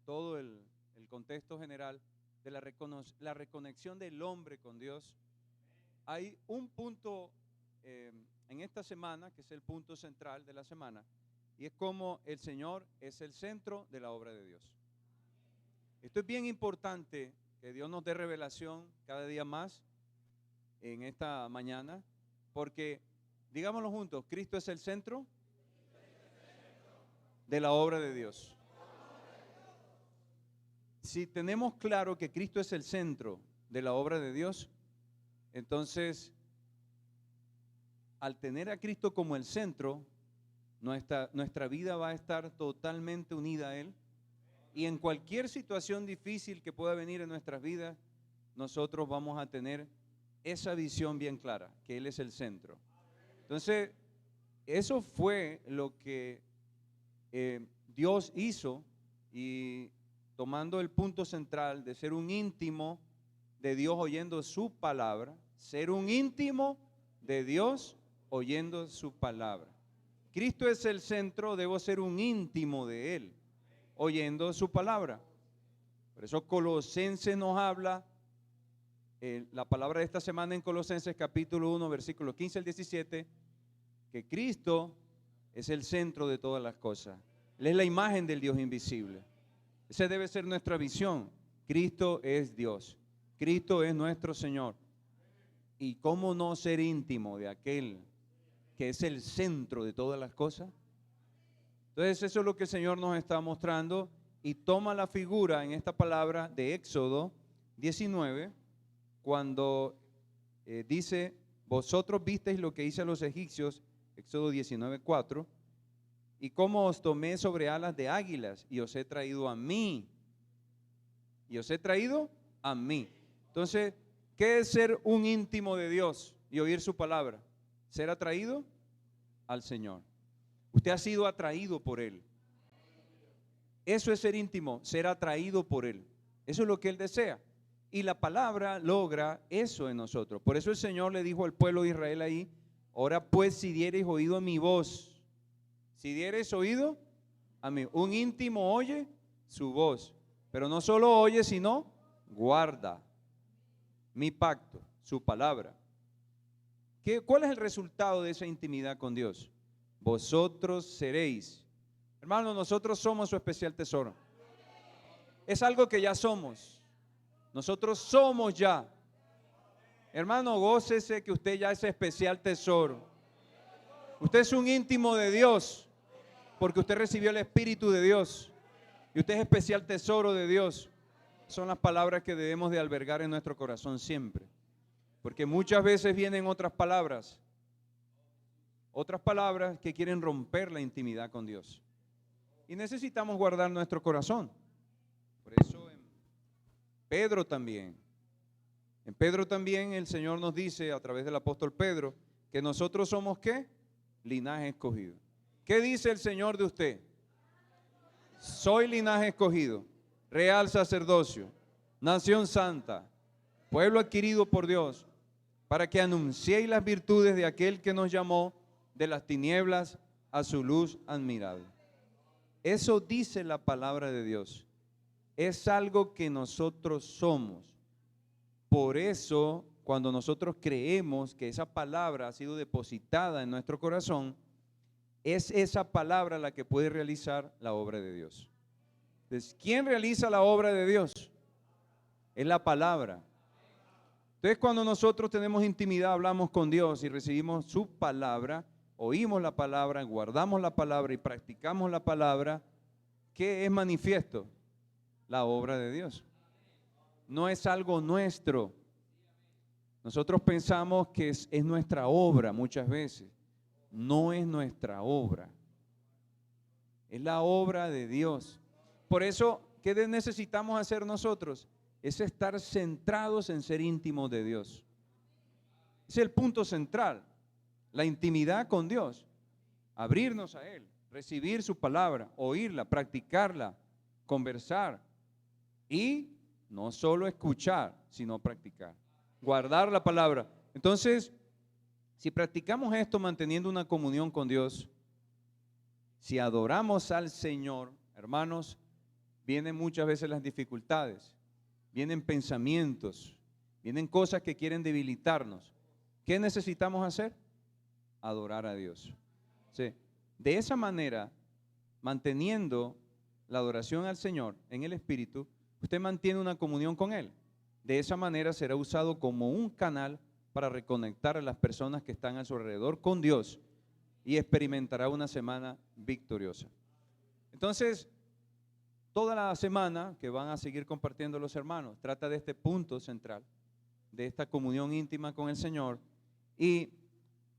todo el contexto general de la reconexión del hombre con Dios, hay un punto en esta semana, que es el punto central de la semana, y es como el Señor es el centro de la obra de Dios. Esto es bien importante, que Dios nos dé revelación cada día más en esta mañana, porque, digámoslo juntos, Cristo es el centro de la obra de Dios. Si tenemos claro que Cristo es el centro de la obra de Dios, entonces, al tener a Cristo como el centro, nuestra vida va a estar totalmente unida a Él. Y en cualquier situación difícil que pueda venir en nuestras vidas, nosotros vamos a tener esa visión bien clara, que Él es el centro. Entonces, eso fue lo que Dios hizo, y tomando el punto central de ser un íntimo de Dios oyendo su palabra, ser un íntimo de Dios oyendo su palabra. Cristo es el centro, debo ser un íntimo de Él, oyendo su palabra. Por eso Colosenses nos habla, la palabra de esta semana en Colosenses capítulo 1, versículos 15 al 17, que Cristo es el centro de todas las cosas. Él es la imagen del Dios invisible. Esa debe ser nuestra visión. Cristo es Dios. Cristo es nuestro Señor. ¿Y cómo no ser íntimo de aquel que es el centro de todas las cosas? Entonces eso es lo que el Señor nos está mostrando, y toma la figura en esta palabra de Éxodo 19, cuando dice, vosotros visteis lo que hice a los egipcios, Éxodo 19, 4, y cómo os tomé sobre alas de águilas y os he traído a mí. Y os he traído a mí. Entonces, ¿qué es ser un íntimo de Dios y oír su palabra? Ser atraído al Señor. Usted ha sido atraído por Él. Eso es ser íntimo, ser atraído por Él. Eso es lo que Él desea. Y la palabra logra eso en nosotros. Por eso el Señor le dijo al pueblo de Israel ahí, ahora pues si diereis oído a mi voz, si diereis oído a mí, un íntimo oye su voz, pero no solo oye, sino guarda mi pacto, su palabra. ¿Cuál es el resultado de esa intimidad con Dios? Vosotros seréis. Hermano, nosotros somos su especial tesoro. Es algo que ya somos. Nosotros somos ya. Hermano, gócese que usted ya es especial tesoro. Usted es un íntimo de Dios, porque usted recibió el Espíritu de Dios. Y usted es especial tesoro de Dios. Son las palabras que debemos de albergar en nuestro corazón siempre. Porque muchas veces vienen otras palabras que quieren romper la intimidad con Dios. Y necesitamos guardar nuestro corazón. Por eso en Pedro también el Señor nos dice a través del apóstol Pedro que nosotros somos ¿qué? Linaje escogido. ¿Qué dice el Señor de usted? Soy linaje escogido, real sacerdocio, nación santa, pueblo adquirido por Dios, para que anunciéis las virtudes de aquel que nos llamó de las tinieblas a su luz admirable. Eso dice la palabra de Dios. Es algo que nosotros somos. Por eso, cuando nosotros creemos que esa palabra ha sido depositada en nuestro corazón, es esa palabra la que puede realizar la obra de Dios. Entonces, ¿quién realiza la obra de Dios? Es la palabra. Entonces, cuando nosotros tenemos intimidad, hablamos con Dios y recibimos su palabra, oímos la palabra, guardamos la palabra y practicamos la palabra, ¿qué es manifiesto? La obra de Dios. No es algo nuestro. Nosotros pensamos que es nuestra obra muchas veces. No es nuestra obra. Es la obra de Dios. Por eso, ¿qué necesitamos hacer nosotros? Es estar centrados en ser íntimos de Dios. Es el punto central. La intimidad con Dios. Abrirnos a Él, recibir su palabra, oírla, practicarla, conversar. Y no solo escuchar, sino practicar. Guardar la palabra. Entonces, si practicamos esto manteniendo una comunión con Dios, si adoramos al Señor, hermanos, vienen muchas veces las dificultades, vienen pensamientos, vienen cosas que quieren debilitarnos. ¿Qué necesitamos hacer? Adorar a Dios. Sí. De esa manera, manteniendo la adoración al Señor en el Espíritu, usted mantiene una comunión con Él. De esa manera será usado como un canal para reconectar a las personas que están a su alrededor con Dios y experimentará una semana victoriosa. Entonces, toda la semana que van a seguir compartiendo los hermanos, trata de este punto central, de esta comunión íntima con el Señor. Y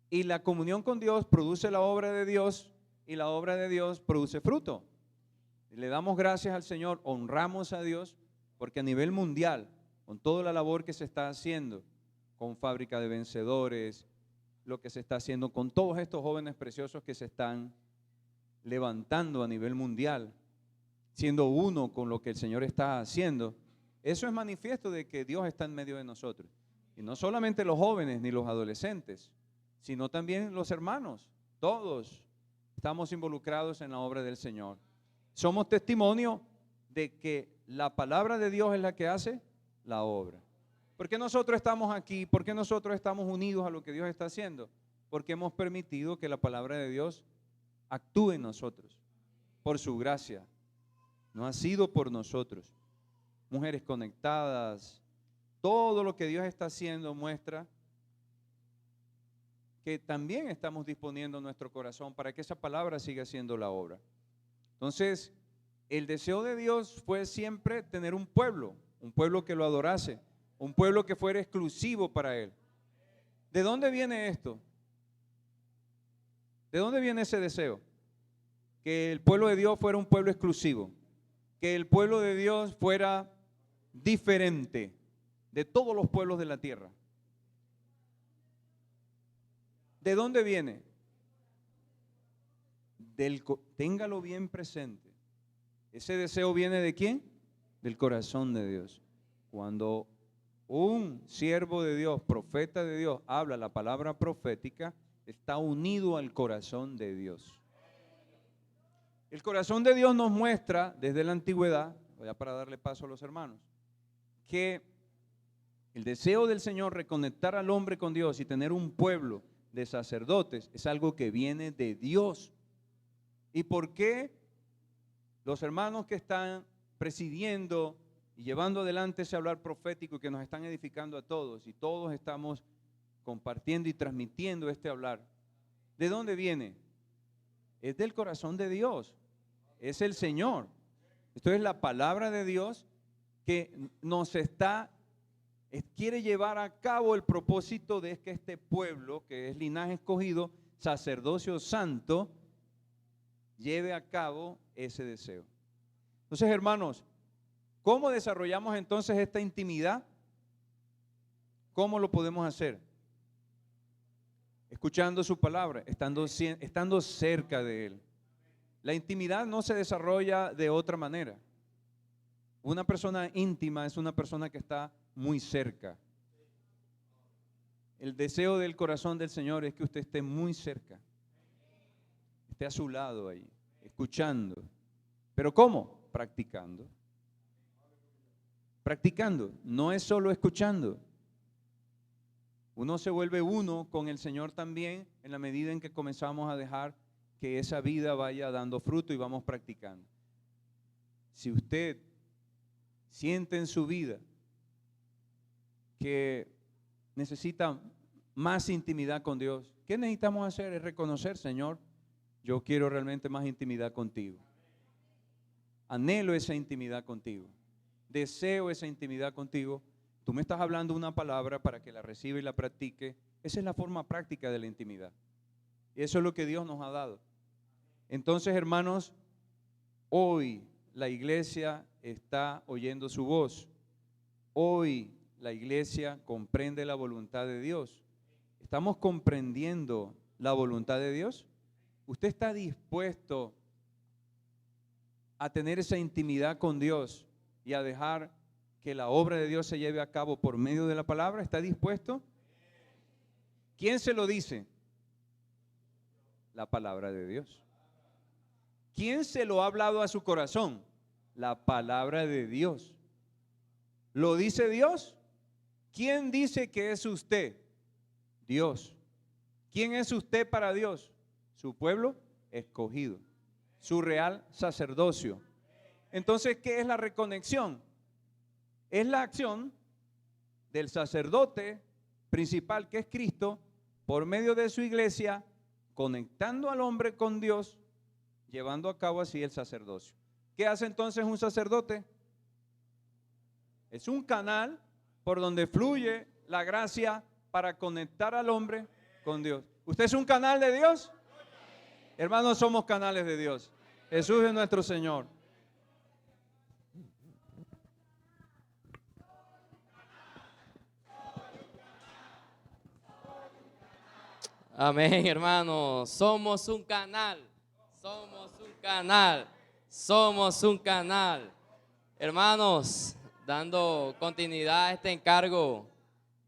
la comunión con Dios produce la obra de Dios y la obra de Dios produce fruto. Le damos gracias al Señor, honramos a Dios, porque a nivel mundial, con toda la labor que se está haciendo, con Fábrica de Vencedores, lo que se está haciendo con todos estos jóvenes preciosos que se están levantando a nivel mundial, siendo uno con lo que el Señor está haciendo, eso es manifiesto de que Dios está en medio de nosotros. Y no solamente los jóvenes ni los adolescentes, sino también los hermanos, todos estamos involucrados en la obra del Señor. Somos testimonio de que la palabra de Dios es la que hace la obra. ¿Por qué nosotros estamos aquí? ¿Por qué nosotros estamos unidos a lo que Dios está haciendo? Porque hemos permitido que la palabra de Dios actúe en nosotros, por su gracia. No ha sido por nosotros. Mujeres conectadas, todo lo que Dios está haciendo muestra que también estamos disponiendo nuestro corazón para que esa palabra siga haciendo la obra. Entonces, el deseo de Dios fue siempre tener un pueblo que lo adorase, un pueblo que fuera exclusivo para Él. ¿De dónde viene esto? ¿De dónde viene ese deseo? Que el pueblo de Dios fuera un pueblo exclusivo, que el pueblo de Dios fuera diferente de todos los pueblos de la tierra. ¿De dónde viene? Téngalo bien presente. Ese deseo viene ¿de quién? Del corazón de Dios. Cuando un siervo de Dios, profeta de Dios, habla la palabra profética, está unido al corazón de Dios. El corazón de Dios nos muestra desde la antigüedad, ya para darle paso a los hermanos, que el deseo del Señor reconectar al hombre con Dios y tener un pueblo de sacerdotes es algo que viene de Dios. ¿Y por qué los hermanos que están presidiendo y llevando adelante ese hablar profético que nos están edificando a todos y todos estamos compartiendo y transmitiendo este hablar, ¿de dónde viene? Es del corazón de Dios, es el Señor. Esto es la palabra de Dios que quiere llevar a cabo el propósito de que este pueblo, que es linaje escogido, sacerdocio santo, lleve a cabo ese deseo. Entonces, hermanos, ¿cómo desarrollamos entonces esta intimidad? ¿Cómo lo podemos hacer? Escuchando su palabra, estando cerca de Él. La intimidad no se desarrolla de otra manera. Una persona íntima es una persona que está muy cerca. El deseo del corazón del Señor es que usted esté muy cerca, esté a su lado ahí, escuchando. ¿Pero cómo? Practicando. Practicando, no es solo escuchando. Uno se vuelve uno con el Señor también en la medida en que comenzamos a dejar que esa vida vaya dando fruto y vamos practicando. Si usted siente en su vida que necesita más intimidad con Dios, ¿qué necesitamos hacer? Es reconocer, Señor, yo quiero realmente más intimidad contigo. Anhelo esa intimidad contigo. Deseo esa intimidad contigo. Tú me estás hablando una palabra para que la reciba y la practique. Esa es la forma práctica de la intimidad. Y eso es lo que Dios nos ha dado. Entonces, hermanos, hoy la iglesia está oyendo su voz. Hoy la iglesia comprende la voluntad de Dios. ¿Estamos comprendiendo la voluntad de Dios? ¿Usted está dispuesto a tener esa intimidad con Dios y a dejar que la obra de Dios se lleve a cabo por medio de la palabra? ¿Está dispuesto? ¿Quién se lo dice? La palabra de Dios. ¿Quién se lo ha hablado a su corazón? La palabra de Dios. ¿Lo dice Dios? ¿Quién dice que es usted? Dios. ¿Quién es usted para Dios? Su pueblo escogido, su real sacerdocio. Entonces, ¿qué es la reconexión? Es la acción del sacerdote principal, que es Cristo, por medio de su iglesia, conectando al hombre con Dios, llevando a cabo así el sacerdocio. ¿Qué hace entonces un sacerdote? Es un canal por donde fluye la gracia para conectar al hombre con Dios. ¿Usted es un canal de Dios? Hermanos, somos canales de Dios. Jesús es nuestro Señor. Amén, hermanos. Somos un canal. Somos un canal. Somos un canal. Hermanos, dando continuidad a este encargo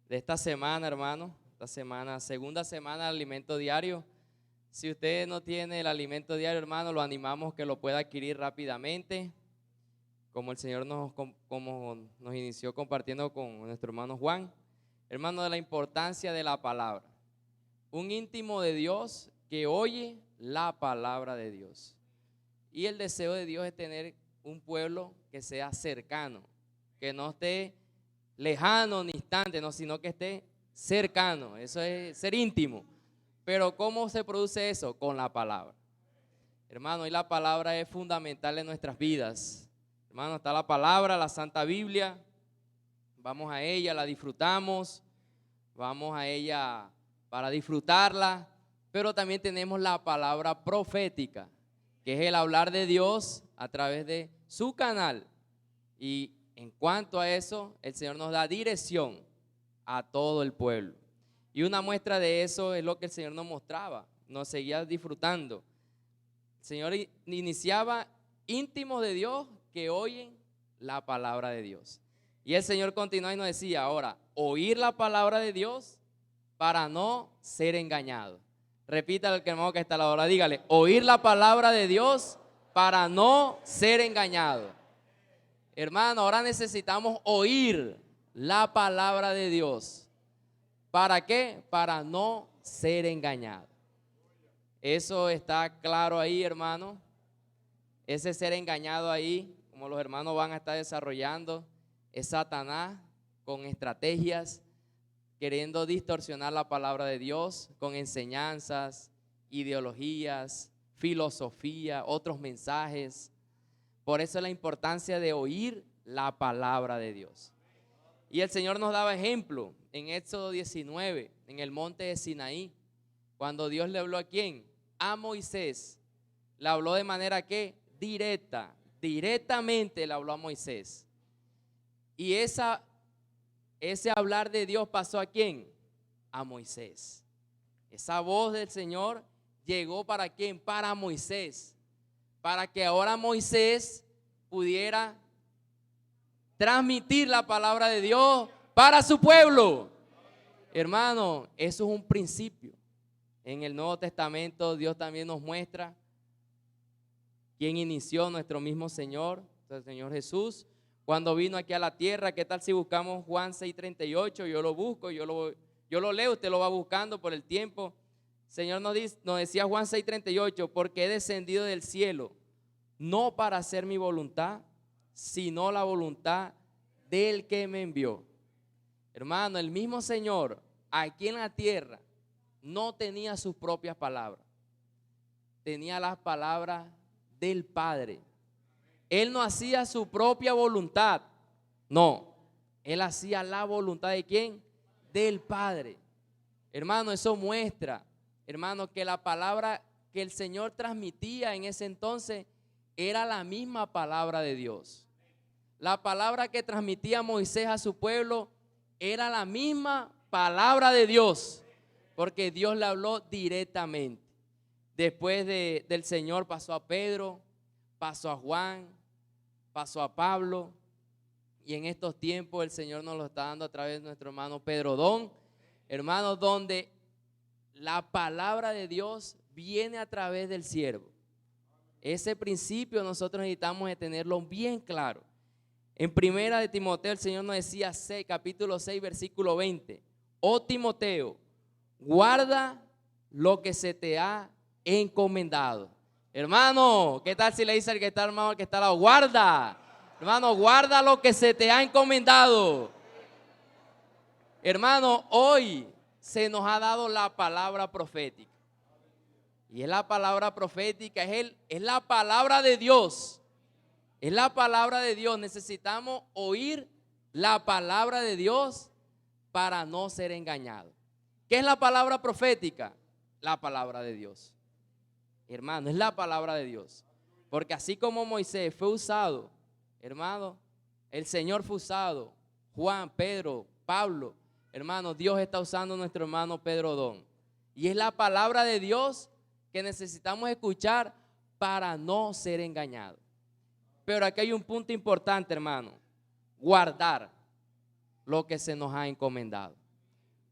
de esta semana, hermano. Esta semana, segunda semana de alimento diario. Si usted no tiene el alimento diario, hermano, lo animamos que lo pueda adquirir rápidamente. Como el Señor como nos inició compartiendo con nuestro hermano Juan. Hermano, de la importancia de la palabra. Un íntimo de Dios que oye la palabra de Dios. Y el deseo de Dios es tener un pueblo que sea cercano, que no esté lejano ni distante, no, sino que esté cercano. Eso es ser íntimo. Pero ¿cómo se produce eso? Con la palabra. Hermano, y la palabra es fundamental en nuestras vidas. Hermano, está la palabra, la Santa Biblia. Vamos a ella, la disfrutamos. Vamos a ella para disfrutarla, pero también tenemos la palabra profética, que es el hablar de Dios a través de su canal. Y en cuanto a eso, el Señor nos da dirección a todo el pueblo. Y una muestra de eso es lo que el Señor nos mostraba, nos seguía disfrutando. El Señor iniciaba íntimos de Dios que oyen la palabra de Dios. Y el Señor continúa y nos decía, ahora, oír la palabra de Dios para no ser engañado. Repita al hermano que está a la hora, dígale, oír la palabra de Dios para no ser engañado. Hermano, ahora necesitamos oír la palabra de Dios. ¿Para qué? Para no ser engañado. Eso está claro ahí, hermano. Ese ser engañado ahí, como los hermanos van a estar desarrollando, es Satanás con estrategias, queriendo distorsionar la palabra de Dios con enseñanzas, ideologías, filosofía, otros mensajes. Por eso la importancia de oír la palabra de Dios. Y el Señor nos daba ejemplo en Éxodo 19, en el monte de Sinaí, cuando Dios le habló ¿a quién? A Moisés. Le habló de manera que directamente le habló a Moisés. Y ese hablar de Dios pasó ¿a quién? A Moisés. Esa voz del Señor llegó ¿para quién? Para Moisés. Para que ahora Moisés pudiera transmitir la palabra de Dios para su pueblo. Hermano, eso es un principio. En el Nuevo Testamento Dios también nos muestra quién inició, nuestro mismo Señor, el Señor Jesús. Cuando vino aquí a la tierra, ¿qué tal si buscamos Juan 6:38? Yo lo busco, yo lo leo, usted lo va buscando por el tiempo. Señor nos decía Juan 6:38, porque he descendido del cielo, no para hacer mi voluntad, sino la voluntad del que me envió. Hermano, el mismo Señor aquí en la tierra no tenía sus propias palabras, tenía las palabras del Padre. Él no hacía su propia voluntad, no, Él hacía la voluntad ¿de quién? Del Padre. Hermano, eso muestra, hermano, que la palabra que el Señor transmitía en ese entonces era la misma palabra de Dios. La palabra que transmitía Moisés a su pueblo era la misma palabra de Dios, porque Dios le habló directamente. Después del Señor pasó a Pedro, pasó a Juan, pasó a Pablo, y en estos tiempos el Señor nos lo está dando a través de nuestro hermano Pedro Don, hermano, donde la palabra de Dios viene a través del siervo. Ese principio nosotros necesitamos de tenerlo bien claro. En primera de Timoteo el Señor nos decía, capítulo 6, versículo 20. Oh Timoteo, guarda lo que se te ha encomendado. Hermano, ¿qué tal si le dice al que está hermano, al que está al lado? Guarda, hermano, guarda lo que se te ha encomendado. Hermano, hoy se nos ha dado la palabra profética. Y es la palabra profética, es la palabra de Dios. Es la palabra de Dios. Necesitamos oír la palabra de Dios para no ser engañados. ¿Qué es la palabra profética? La palabra de Dios. Hermano, es la palabra de Dios. Porque así como Moisés fue usado, hermano, el Señor fue usado, Juan, Pedro, Pablo, hermano, Dios está usando a nuestro hermano Pedro Odón. Y es la palabra de Dios que necesitamos escuchar para no ser engañados. Pero aquí hay un punto importante, hermano: guardar lo que se nos ha encomendado.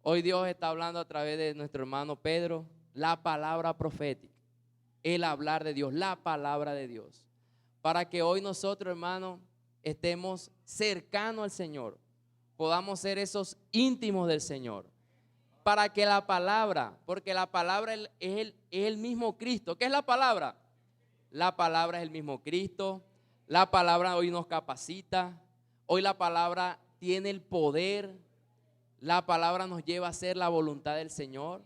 Hoy Dios está hablando a través de nuestro hermano Pedro la palabra profética, el hablar de Dios, la palabra de Dios, para que hoy nosotros, hermano, estemos cercanos al Señor, podamos ser esos íntimos del Señor, para que la palabra, porque la palabra es el mismo Cristo. ¿Qué es la palabra? La palabra es el mismo Cristo. La palabra hoy nos capacita. Hoy la palabra tiene el poder. La palabra nos lleva a hacer la voluntad del Señor.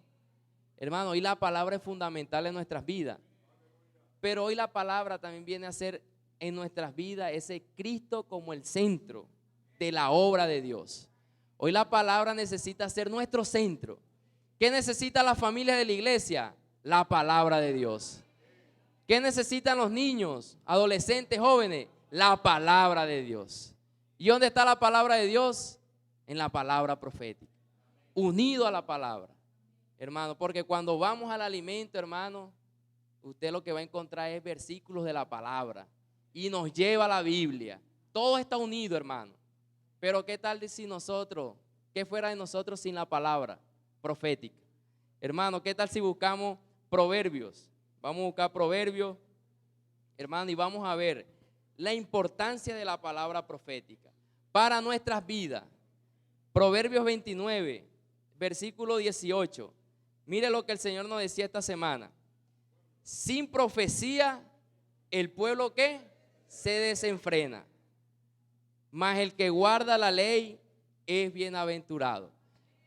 Hermano, hoy la palabra es fundamental en nuestras vidas. Pero hoy la palabra también viene a ser en nuestras vidas ese Cristo como el centro de la obra de Dios. Hoy la palabra necesita ser nuestro centro. ¿Qué necesita la familia de la iglesia? La palabra de Dios. ¿Qué necesitan los niños, adolescentes, jóvenes? La palabra de Dios. ¿Y dónde está la palabra de Dios? En la palabra profética. Unido a la palabra, hermano, porque cuando vamos al alimento, hermano, usted lo que va a encontrar es versículos de la palabra y nos lleva a la Biblia. Todo está unido, hermano. Pero ¿qué tal si nosotros, qué fuera de nosotros sin la palabra profética? Hermano, ¿qué tal si buscamos proverbios? Vamos a buscar proverbios, hermano, y vamos a ver la importancia de la palabra profética para nuestras vidas. Proverbios 29, versículo 18. Mire lo que el Señor nos decía esta semana. Sin profecía, el pueblo ¿qué? Se desenfrena. Mas el que guarda la ley es bienaventurado.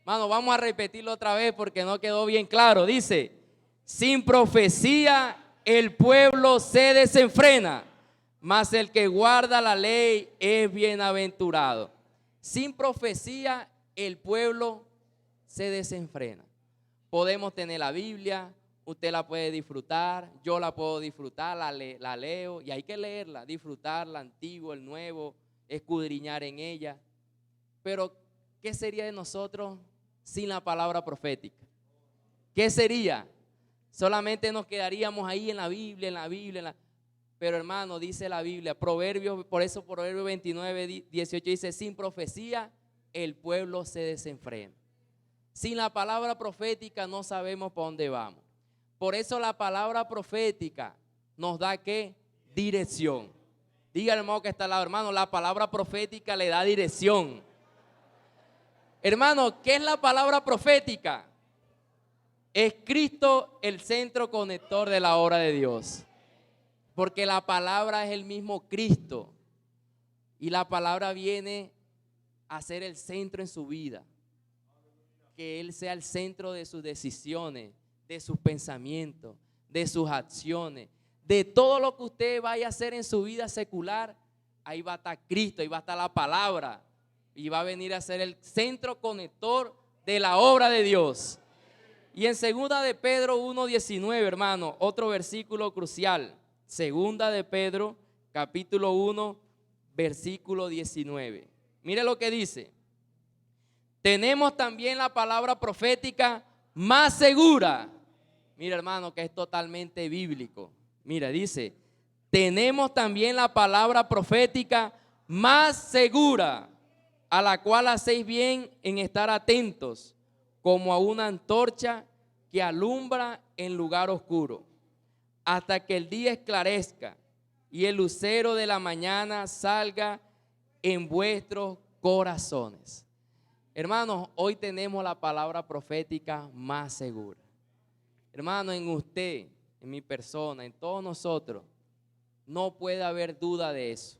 Mano, vamos a repetirlo otra vez porque no quedó bien claro. Dice, sin profecía el pueblo se desenfrena, mas el que guarda la ley es bienaventurado. Sin profecía el pueblo se desenfrena. Podemos tener la Biblia, usted la puede disfrutar, yo la puedo disfrutar, la leo y hay que leerla, disfrutarla, antiguo, el nuevo, escudriñar en ella. Pero ¿qué sería de nosotros sin la palabra profética? ¿Qué sería? Solamente nos quedaríamos ahí en la Biblia, Pero hermano, dice la Biblia, Proverbios, por eso Proverbios 29, 18 dice, sin profecía el pueblo se desenfrena. Sin la palabra profética no sabemos para dónde vamos. Por eso la palabra profética nos da ¿qué? Dirección. Diga al hermano que está al lado, hermano, la palabra profética le da dirección. Hermano, ¿qué es la palabra profética? Es Cristo el centro conector de la obra de Dios. Porque la palabra es el mismo Cristo. Y la palabra viene a ser el centro en su vida. Que Él sea el centro de sus decisiones, de sus pensamientos, de sus acciones, de todo lo que usted vaya a hacer en su vida secular. Ahí va a estar Cristo, ahí va a estar la palabra. Y va a venir a ser el centro conector de la obra de Dios. Y en segunda de Pedro 1:19, hermano, otro versículo crucial. Segunda de Pedro, capítulo 1, versículo 19. Mire lo que dice. Tenemos también la palabra profética más segura. Mira, hermano, que es totalmente bíblico. Mira, dice, tenemos también la palabra profética más segura, a la cual hacéis bien en estar atentos, como a una antorcha que alumbra en lugar oscuro, hasta que el día esclarezca y el lucero de la mañana salga en vuestros corazones. Hermanos, hoy tenemos la palabra profética más segura. Hermano, en usted, en mi persona, en todos nosotros, no puede haber duda de eso.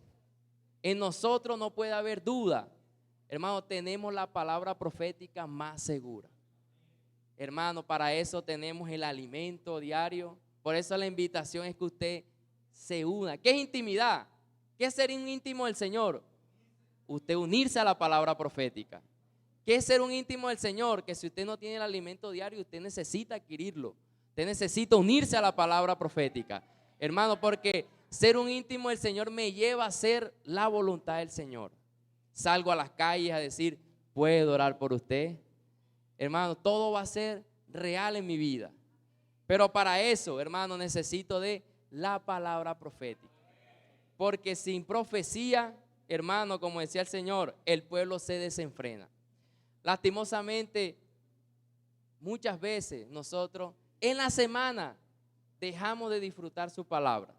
En nosotros no puede haber duda. Hermano, tenemos la palabra profética más segura. Hermano, para eso tenemos el alimento diario. Por eso la invitación es que usted se una. ¿Qué es intimidad? ¿Qué es ser un íntimo del Señor? Usted unirse a la palabra profética. ¿Qué es ser un íntimo del Señor? Que si usted no tiene el alimento diario, usted necesita adquirirlo. Usted necesita unirse a la palabra profética. Hermano, porque ser un íntimo del Señor me lleva a hacer la voluntad del Señor. Salgo a las calles a decir, ¿puedo orar por usted? Hermano, todo va a ser real en mi vida. Pero para eso, hermano, necesito de la palabra profética. Porque sin profecía, hermano, como decía el Señor, el pueblo se desenfrena. Lastimosamente, muchas veces nosotros en la semana dejamos de disfrutar su palabra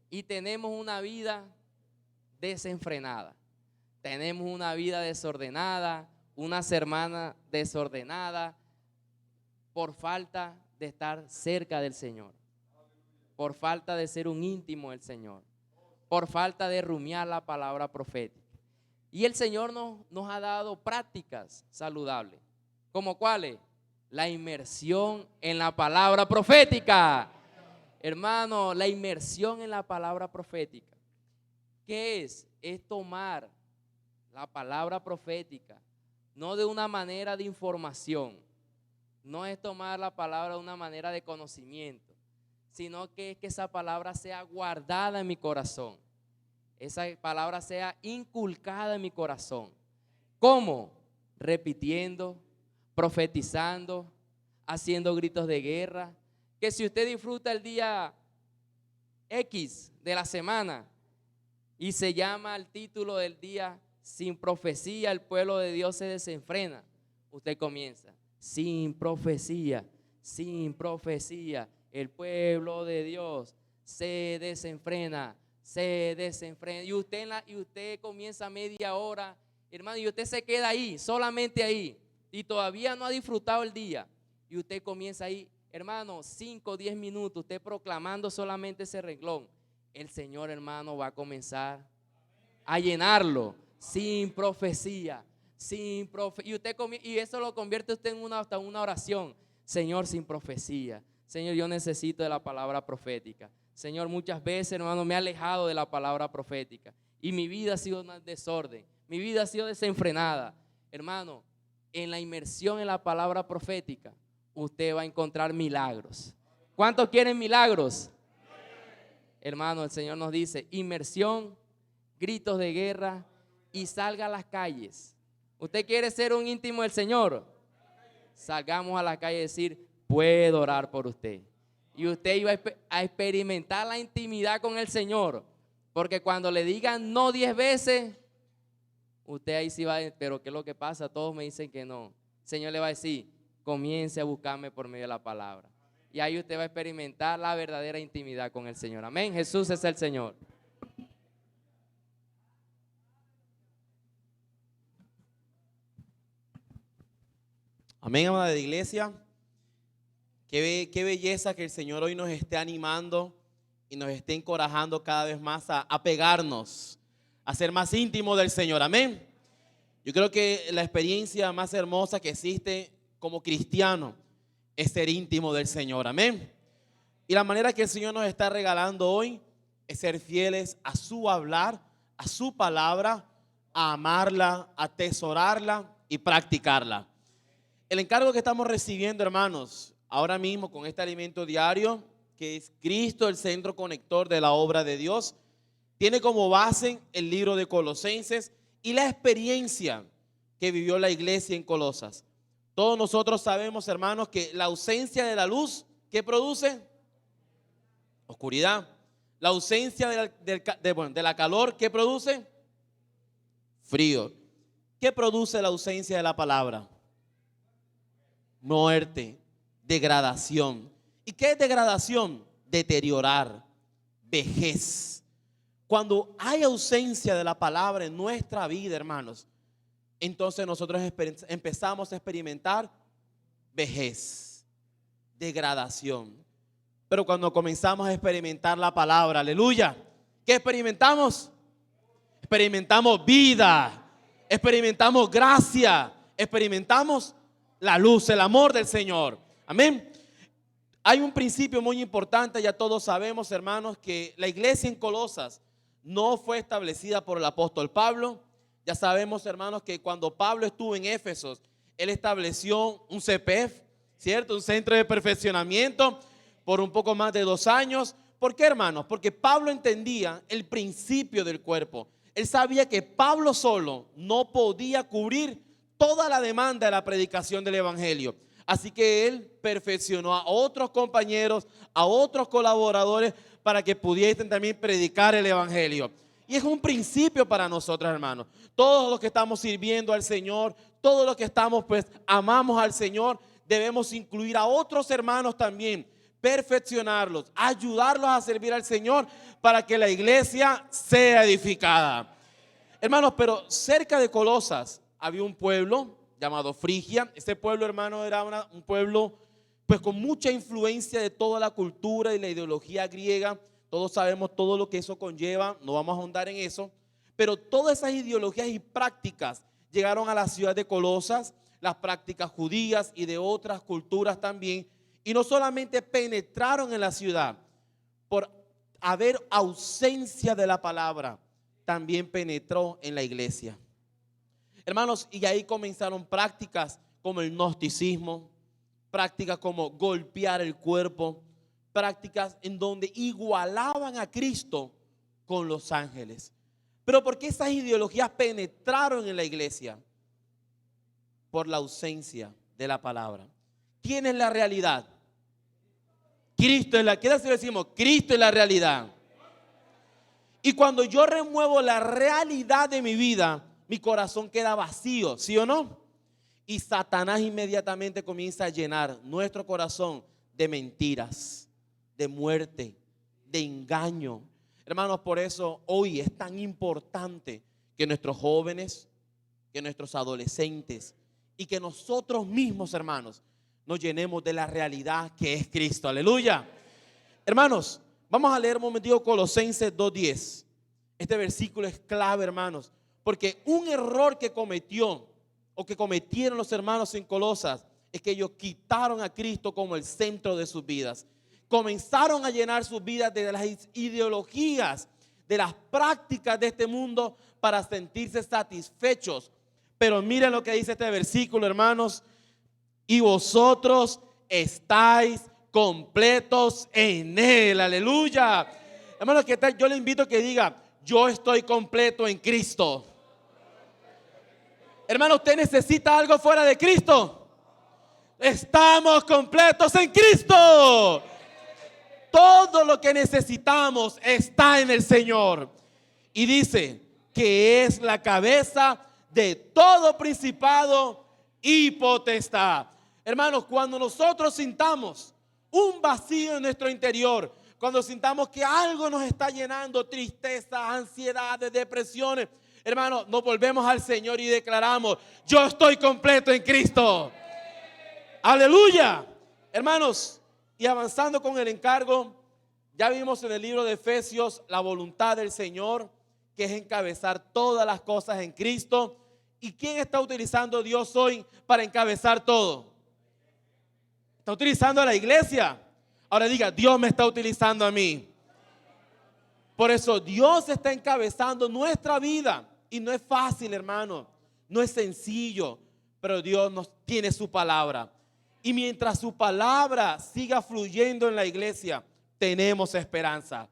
y tenemos una vida desenfrenada. Tenemos una vida desordenada, una semana desordenada por falta de estar cerca del Señor, por falta de ser un íntimo del Señor, por falta de rumiar la palabra profética. Y el Señor nos ha dado prácticas saludables. ¿Como cuáles? La inmersión en la palabra profética. Hermano, la inmersión en la palabra profética. ¿Qué es? Es tomar la palabra profética, no de una manera de información, no es tomar la palabra de una manera de conocimiento, sino que es que esa palabra sea guardada en mi corazón. Esa palabra sea inculcada en mi corazón. ¿Cómo? Repitiendo, profetizando, haciendo gritos de guerra. Que si usted disfruta el día X de la semana y se llama el título del día, sin profecía el pueblo de Dios se desenfrena, usted comienza, sin profecía el pueblo de Dios se desenfrena. Y usted comienza media hora, hermano, y usted se queda ahí, solamente ahí, y todavía no ha disfrutado el día, y usted comienza ahí, hermano, 5 o 10 minutos, usted proclamando solamente ese renglón. El Señor, hermano, va a comenzar a llenarlo sin profecía, y eso lo convierte usted en hasta una oración. Señor, sin profecía. Señor, yo necesito de la palabra profética. Señor, muchas veces, hermano, me he alejado de la palabra profética y mi vida ha sido un desorden, mi vida ha sido desenfrenada. Hermano, en la inmersión en la palabra profética, usted va a encontrar milagros. ¿Cuántos quieren milagros? Hermano, el Señor nos dice, inmersión, gritos de guerra y salga a las calles. ¿Usted quiere ser un íntimo del Señor? Salgamos a la calle y decir, puedo orar por usted. Y usted iba a experimentar la intimidad con el Señor. Porque cuando le digan no 10 veces, usted ahí sí va a decir, pero ¿qué es lo que pasa? Todos me dicen que no. El Señor le va a decir, comience a buscarme por medio de la palabra. Y ahí usted va a experimentar la verdadera intimidad con el Señor. Amén. Jesús es el Señor. Amén, amada de iglesia. Qué belleza que el Señor hoy nos esté animando y nos esté encorajando cada vez más a pegarnos, a ser más íntimos del Señor. Amén. Yo creo que la experiencia más hermosa que existe como cristiano es ser íntimo del Señor. Amén. Y la manera que el Señor nos está regalando hoy es ser fieles a su hablar, a su palabra, a amarla, a atesorarla y practicarla. El encargo que estamos recibiendo, hermanos, ahora mismo con este alimento diario, que es Cristo, el centro conector de la obra de Dios, tiene como base el libro de Colosenses y la experiencia que vivió la iglesia en Colosas. Todos nosotros sabemos, hermanos, que la ausencia de la luz, ¿qué produce? Oscuridad. La ausencia de la calor, ¿qué produce? Frío. ¿Qué produce la ausencia de la palabra? Muerte, degradación. ¿Y qué es degradación? deteriorar, vejez. Cuando hay ausencia de la palabra en nuestra vida, hermanos, entonces nosotros empezamos a experimentar vejez, degradación. Pero cuando comenzamos a experimentar la palabra, aleluya, ¿qué experimentamos? Experimentamos vida, experimentamos gracia, experimentamos la luz, el amor del Señor. Amén. Hay un principio muy importante, ya todos sabemos, hermanos, que la iglesia en Colosas no fue establecida por el apóstol Pablo. Ya sabemos, hermanos, que cuando Pablo estuvo en Éfeso, él estableció un CPF, ¿cierto? Un centro de perfeccionamiento por un poco más de 2 años. ¿Por qué, hermanos? Porque Pablo entendía el principio del cuerpo. Él sabía que Pablo solo no podía cubrir toda la demanda de la predicación del evangelio. Así que él perfeccionó a otros compañeros, a otros colaboradores para que pudiesen también predicar el evangelio. Y es un principio para nosotros, hermanos. Todos los que estamos sirviendo al Señor, todos los que estamos, pues, amamos al Señor, debemos incluir a otros hermanos también, perfeccionarlos, ayudarlos a servir al Señor para que la iglesia sea edificada. Hermanos, pero cerca de Colosas había un pueblo llamado Frigia. Este pueblo, hermano, era un pueblo pues con mucha influencia de toda la cultura y la ideología griega. Todos sabemos todo lo que eso conlleva, no vamos a ahondar en eso, pero todas esas ideologías y prácticas llegaron a la ciudad de Colosas, las prácticas judías y de otras culturas también, y no solamente penetraron en la ciudad por haber ausencia de la palabra, también penetró en la iglesia. Hermanos, y ahí comenzaron prácticas como el gnosticismo, prácticas como golpear el cuerpo, prácticas en donde igualaban a Cristo con los ángeles. Pero ¿por qué esas ideologías penetraron en la iglesia? Por la ausencia de la palabra. ¿Quién es la realidad? Cristo es la, ¿qué decimos? Cristo es la realidad. Y cuando yo remuevo la realidad de mi vida, mi corazón queda vacío, ¿sí o no? Y Satanás inmediatamente comienza a llenar nuestro corazón de mentiras, de muerte, de engaño. Hermanos, por eso hoy es tan importante que nuestros jóvenes, que nuestros adolescentes y que nosotros mismos, hermanos, nos llenemos de la realidad que es Cristo. Aleluya. Hermanos, vamos a leer un momentito Colosenses 2:10. Este versículo es clave, hermanos, porque un error que cometió o que cometieron los hermanos en Colosas es que ellos quitaron a Cristo como el centro de sus vidas. Comenzaron a llenar sus vidas de las ideologías, de las prácticas de este mundo para sentirse satisfechos. Pero miren lo que dice este versículo, hermanos. Y vosotros estáis completos en Él. Aleluya. Hermanos, ¿qué tal? Yo le invito a que diga: yo estoy completo en Cristo. Hermano, ¿usted necesita algo fuera de Cristo? Estamos completos en Cristo. Todo lo que necesitamos está en el Señor. Y dice que es la cabeza de todo principado y potestad. Hermanos, cuando nosotros sintamos un vacío en nuestro interior, cuando sintamos que algo nos está llenando, tristeza, ansiedades, depresiones, hermanos, nos volvemos al Señor y declaramos: yo estoy completo en Cristo. Aleluya. Hermanos, y avanzando con el encargo, ya vimos en el libro de Efesios la voluntad del Señor, que es encabezar todas las cosas en Cristo. ¿Y quién está utilizando Dios hoy para encabezar todo? Está utilizando a la iglesia. Ahora diga: Dios me está utilizando a mí. Por eso Dios está encabezando nuestra vida. Y no es fácil, hermano. No es sencillo. Pero Dios nos tiene su palabra. Y mientras su palabra siga fluyendo en la iglesia, tenemos esperanza.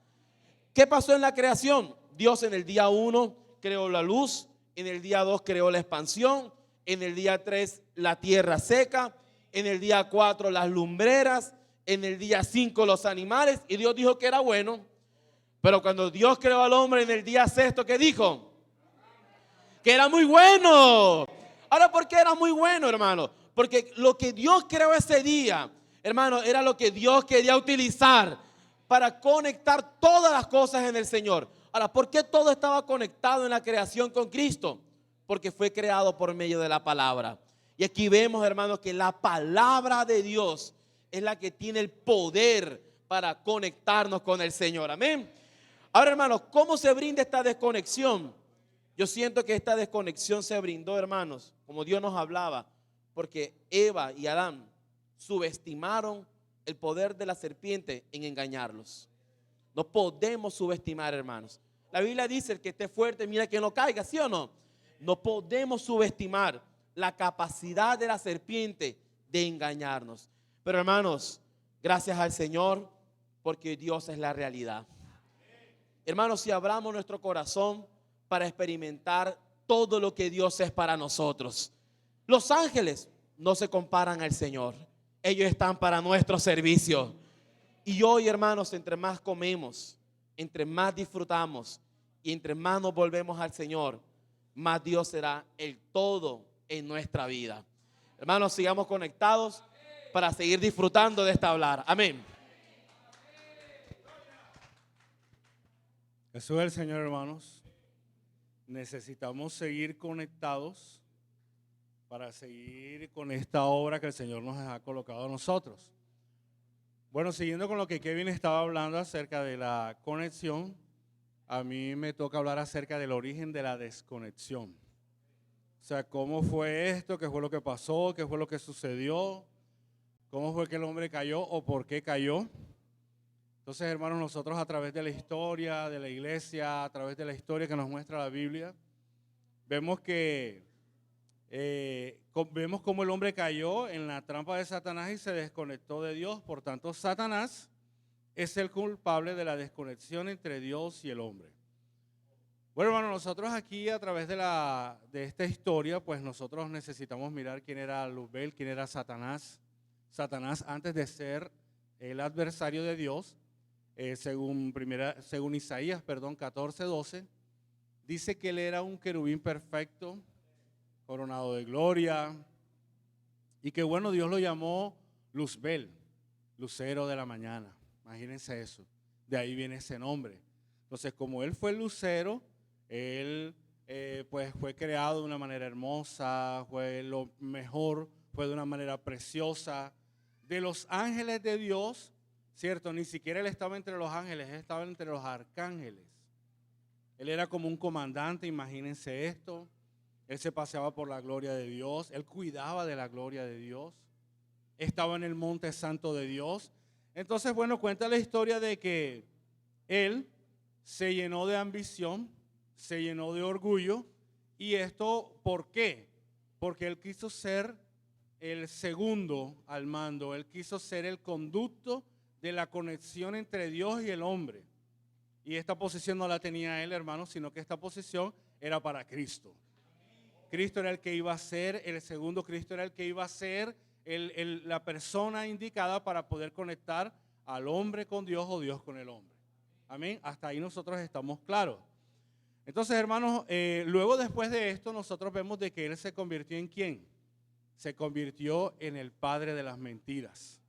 ¿Qué pasó en la creación? Dios en el día 1 creó la luz. En el día 2 creó la expansión. En el día 3 la tierra seca. En el día 4 las lumbreras. En el día 5 los animales. Y Dios dijo que era bueno. Pero cuando Dios creó al hombre en el día 6, ¿qué dijo? Que era muy bueno. Ahora, ¿por qué era muy bueno, hermano? Porque lo que Dios creó ese día, hermano, era lo que Dios quería utilizar para conectar todas las cosas en el Señor. Ahora, ¿por qué todo estaba conectado en la creación con Cristo? Porque fue creado por medio de la palabra. Y aquí vemos, hermanos, que la palabra de Dios es la que tiene el poder para conectarnos con el Señor. Amén. Ahora, hermanos, ¿cómo se brinda esta desconexión? Yo siento que esta desconexión se brindó, hermanos, como Dios nos hablaba, porque Eva y Adán subestimaron el poder de la serpiente en engañarlos. No podemos subestimar, hermanos. La Biblia dice: el que esté fuerte, mira que no caiga, ¿sí o no? No podemos subestimar la capacidad de la serpiente de engañarnos. Pero, hermanos, gracias al Señor, porque Dios es la realidad. Hermanos, si abramos nuestro corazón para experimentar todo lo que Dios es para nosotros. Los ángeles no se comparan al Señor. Ellos están para nuestro servicio. Y hoy, hermanos, entre más comemos, entre más disfrutamos y entre más nos volvemos al Señor, más Dios será el todo en nuestra vida. Hermanos, sigamos conectados para seguir disfrutando de esta hablar. Amén. Jesús es el Señor, hermanos. Necesitamos seguir conectados para seguir con esta obra que el Señor nos ha colocado a nosotros. Bueno, siguiendo con lo que Kevin estaba hablando acerca de la conexión, a mí me toca hablar acerca del origen de la desconexión. O sea, ¿cómo fue esto? ¿Qué fue lo que pasó? ¿Qué fue lo que sucedió? ¿Cómo fue que el hombre cayó o por qué cayó? Entonces, hermanos, nosotros a través de la historia de la iglesia, a través de la historia que nos muestra la Biblia, vemos que vemos cómo el hombre cayó en la trampa de Satanás y se desconectó de Dios. Por tanto, Satanás es el culpable de la desconexión entre Dios y el hombre. Bueno, hermanos, nosotros aquí a través de esta historia, pues nosotros necesitamos mirar quién era Luzbel, quién era Satanás. Satanás, antes de ser el adversario de Dios, según Isaías 14:12, dice que él era un querubín perfecto, coronado de gloria, y que bueno, Dios lo llamó Luzbel, lucero de la mañana. Imagínense eso, de ahí viene ese nombre. Entonces, como él fue el lucero, él pues fue creado de una manera hermosa, fue lo mejor, fue de una manera preciosa. De los ángeles de Dios, cierto, ni siquiera él estaba entre los ángeles, él estaba entre los arcángeles. Él era como un comandante, imagínense esto. Él se paseaba por la gloria de Dios, él cuidaba de la gloria de Dios, estaba en el monte santo de Dios. Entonces, bueno, cuenta la historia de que él se llenó de ambición, se llenó de orgullo. ¿Y esto por qué? Porque él quiso ser el segundo al mando, él quiso ser el conducto de la conexión entre Dios y el hombre. Y esta posición no la tenía él, hermano, sino que esta posición era para Cristo. Cristo era el que iba a ser el segundo, Cristo era el que iba a ser la persona indicada para poder conectar al hombre con Dios o Dios con el hombre. Amén. Hasta ahí nosotros estamos claros. Entonces, hermanos, luego después de esto nosotros vemos de que él se convirtió en ¿quién? Se convirtió en el padre de las mentiras.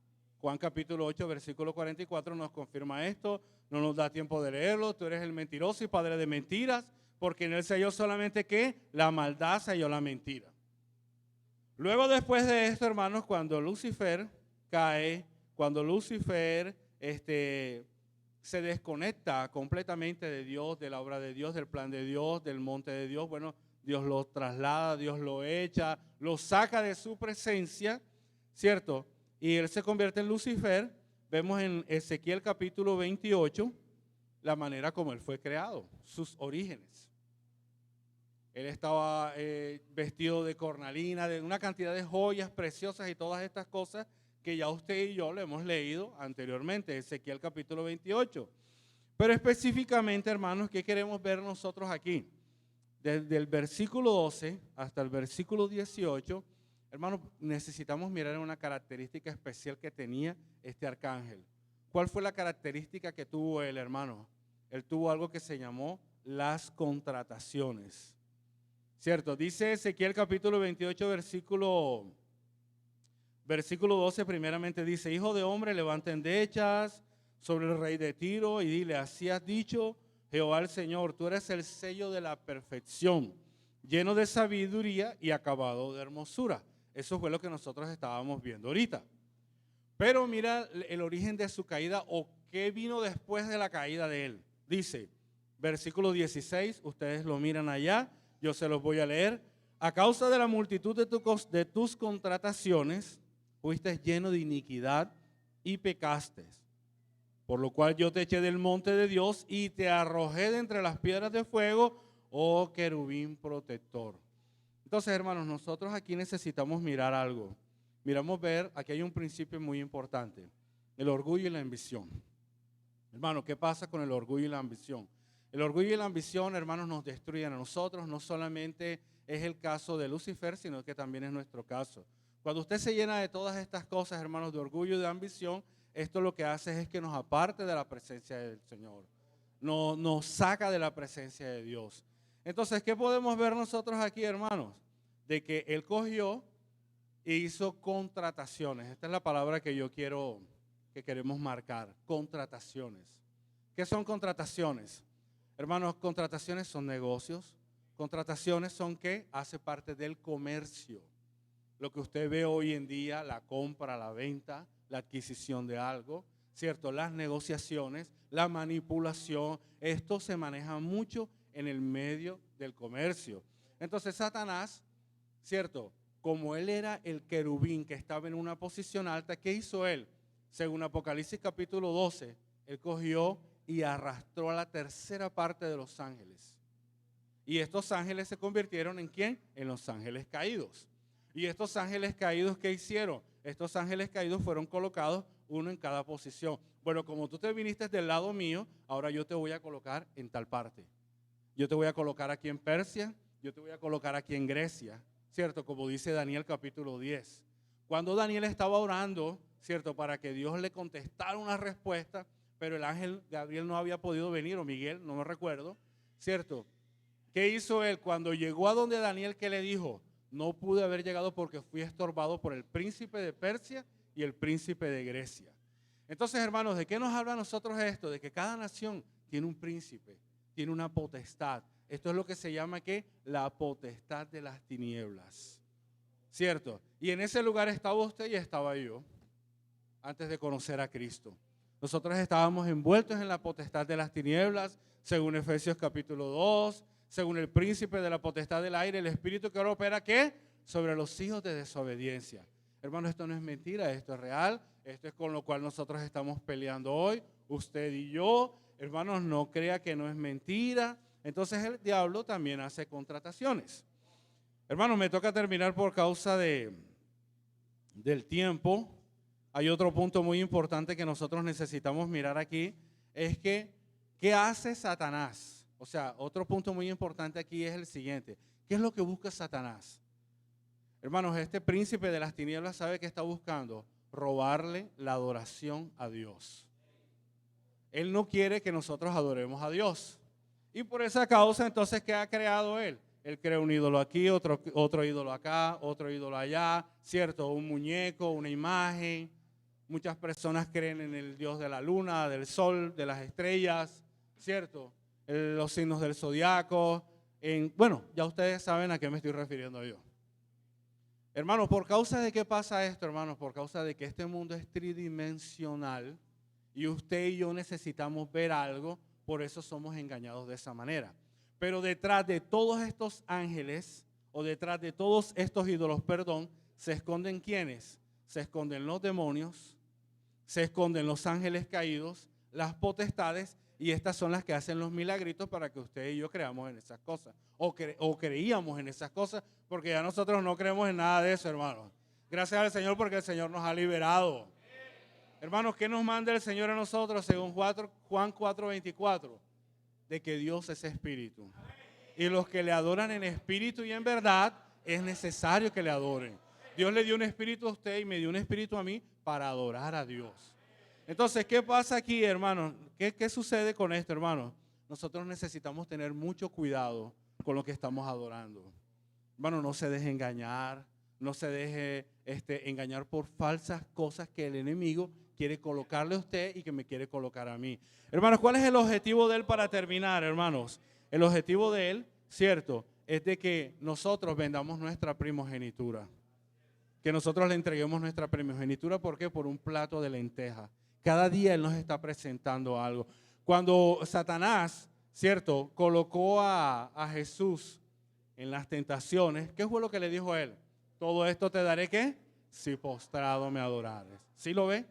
Juan capítulo 8, versículo 44 nos confirma esto. No nos da tiempo de leerlo. Tú eres el mentiroso y padre de mentiras, porque en él se halló solamente ¿qué? La maldad, se halló la mentira. Luego después de esto, hermanos, cuando Lucifer cae, cuando Lucifer se desconecta completamente de Dios, de la obra de Dios, del plan de Dios, del monte de Dios, bueno, Dios lo traslada, Dios lo echa, lo saca de su presencia, ¿cierto? Y él se convierte en Lucifer. Vemos en Ezequiel capítulo 28 la manera como él fue creado, sus orígenes. Él estaba vestido de cornalina, de una cantidad de joyas preciosas y todas estas cosas que ya usted y yo lo hemos leído anteriormente, Ezequiel capítulo 28. Pero específicamente, hermanos, ¿qué queremos ver nosotros aquí? Desde el versículo 12 hasta el versículo 18, hermanos, necesitamos mirar una característica especial que tenía este arcángel. ¿Cuál fue la característica que tuvo él, hermano? Él tuvo algo que se llamó las contrataciones. ¿Cierto? Dice Ezequiel capítulo 28, versículo 12, primeramente dice: hijo de hombre, levanta endechas sobre el rey de Tiro y dile, así has dicho Jehová el Señor, tú eres el sello de la perfección, lleno de sabiduría y acabado de hermosura. Eso fue lo que nosotros estábamos viendo ahorita. Pero mira el origen de su caída o qué vino después de la caída de él. Dice, versículo 16, ustedes lo miran allá, yo se los voy a leer. A causa de la multitud de tus contrataciones, fuiste lleno de iniquidad y pecaste. Por lo cual yo te eché del monte de Dios y te arrojé de entre las piedras de fuego, oh querubín protector. Entonces, hermanos, nosotros aquí necesitamos mirar algo. Aquí hay un principio muy importante, el orgullo y la ambición. Hermanos, ¿qué pasa con el orgullo y la ambición? El orgullo y la ambición, hermanos, nos destruyen a nosotros. No solamente es el caso de Lucifer, sino que también es nuestro caso. Cuando usted se llena de todas estas cosas, hermanos, de orgullo y de ambición, esto lo que hace es que nos aparte de la presencia del Señor. Nos saca de la presencia de Dios. Entonces, ¿qué podemos ver nosotros aquí, hermanos? De que Él cogió e hizo contrataciones. Esta es la palabra que queremos marcar, contrataciones. ¿Qué son contrataciones? Hermanos, contrataciones son negocios. Contrataciones son ¿qué? Hace parte del comercio. Lo que usted ve hoy en día, la compra, la venta, la adquisición de algo, ¿cierto? Las negociaciones, la manipulación, esto se maneja mucho en el medio del comercio. Entonces Satanás, ¿cierto? Como él era el querubín que estaba en una posición alta, ¿qué hizo él? Según Apocalipsis capítulo 12, él cogió y arrastró a la tercera parte de los ángeles. Y estos ángeles se convirtieron ¿en quién? En los ángeles caídos. Y estos ángeles caídos, ¿qué hicieron? Estos ángeles caídos fueron colocados uno en cada posición. Bueno, como tú te viniste del lado mío, ahora yo te voy a colocar en tal parte. Yo te voy a colocar aquí en Persia, yo te voy a colocar aquí en Grecia, ¿cierto? Como dice Daniel capítulo 10. Cuando Daniel estaba orando, ¿cierto? Para que Dios le contestara una respuesta, pero el ángel Gabriel no había podido venir, o Miguel, no me recuerdo, ¿cierto? ¿Qué hizo él? Cuando llegó a donde Daniel, ¿qué le dijo? No pude haber llegado porque fui estorbado por el príncipe de Persia y el príncipe de Grecia. Entonces, hermanos, ¿de qué nos habla a nosotros esto? De que cada nación tiene un príncipe, tiene una potestad. Esto es lo que se llama ¿qué? La potestad de las tinieblas, ¿cierto? Y en ese lugar estaba usted y estaba yo, antes de conocer a Cristo. Nosotros estábamos envueltos en la potestad de las tinieblas, según Efesios capítulo 2, según el príncipe de la potestad del aire, el espíritu que ahora opera, ¿qué? Sobre los hijos de desobediencia. Hermano, esto no es mentira, esto es real, esto es con lo cual nosotros estamos peleando hoy, usted y yo. Hermanos, no crea que no es mentira. Entonces el diablo también hace contrataciones. Hermanos, me toca terminar por causa del tiempo. Hay otro punto muy importante que nosotros necesitamos mirar aquí, es que, ¿qué hace Satanás? O sea, otro punto muy importante aquí es el siguiente. ¿Qué es lo que busca Satanás? Hermanos, este príncipe de las tinieblas sabe que está buscando robarle la adoración a Dios. Él no quiere que nosotros adoremos a Dios. Y por esa causa, entonces, ¿qué ha creado él? Él crea un ídolo aquí, otro ídolo acá, otro ídolo allá, ¿cierto? Un muñeco, una imagen. Muchas personas creen en el Dios de la luna, del sol, de las estrellas, ¿cierto? Los signos del zodiaco. Bueno, ya ustedes saben a qué me estoy refiriendo yo. Hermanos, ¿por causa de qué pasa esto, hermanos? Por causa de que este mundo es tridimensional y usted y yo necesitamos ver algo, por eso somos engañados de esa manera. Pero detrás de todos estos ángeles, o detrás de todos estos ídolos, se esconden ¿quiénes? Se esconden los demonios, se esconden los ángeles caídos, las potestades, y estas son las que hacen los milagritos para que usted y yo creamos en esas cosas, o creíamos en esas cosas, porque ya nosotros no creemos en nada de eso, hermanos. Gracias al Señor porque el Señor nos ha liberado. Hermanos, ¿qué nos manda el Señor a nosotros según Juan 4:24? De que Dios es espíritu. Y los que le adoran en espíritu y en verdad, es necesario que le adoren. Dios le dio un espíritu a usted y me dio un espíritu a mí para adorar a Dios. Entonces, ¿qué pasa aquí, hermanos? ¿Qué sucede con esto, hermanos? Nosotros necesitamos tener mucho cuidado con lo que estamos adorando. Hermano, no se deje engañar, no se deje engañar por falsas cosas que el enemigo quiere colocarle a usted y que me quiere colocar a mí. Hermanos, ¿cuál es el objetivo de Él para terminar, hermanos? El objetivo de Él, cierto, es de que nosotros vendamos nuestra primogenitura. Que nosotros le entreguemos nuestra primogenitura, ¿por qué? Por un plato de lenteja. Cada día Él nos está presentando algo. Cuando Satanás, cierto, colocó a Jesús en las tentaciones, ¿qué fue lo que le dijo a Él? Todo esto te daré, ¿qué? Si postrado me adorares. ¿Sí lo ve?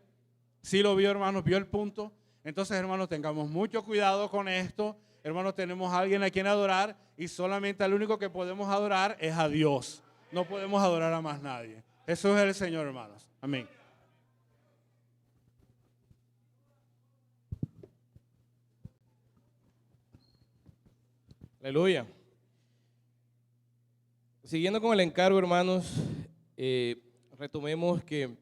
¿Sí lo vio, hermanos? ¿Vio el punto? Entonces, hermanos, tengamos mucho cuidado con esto. Hermanos, tenemos a alguien a quien adorar y solamente al único que podemos adorar es a Dios. No podemos adorar a más nadie. Eso es el Señor, hermanos. Amén. Aleluya. Siguiendo con el encargo, hermanos, retomemos que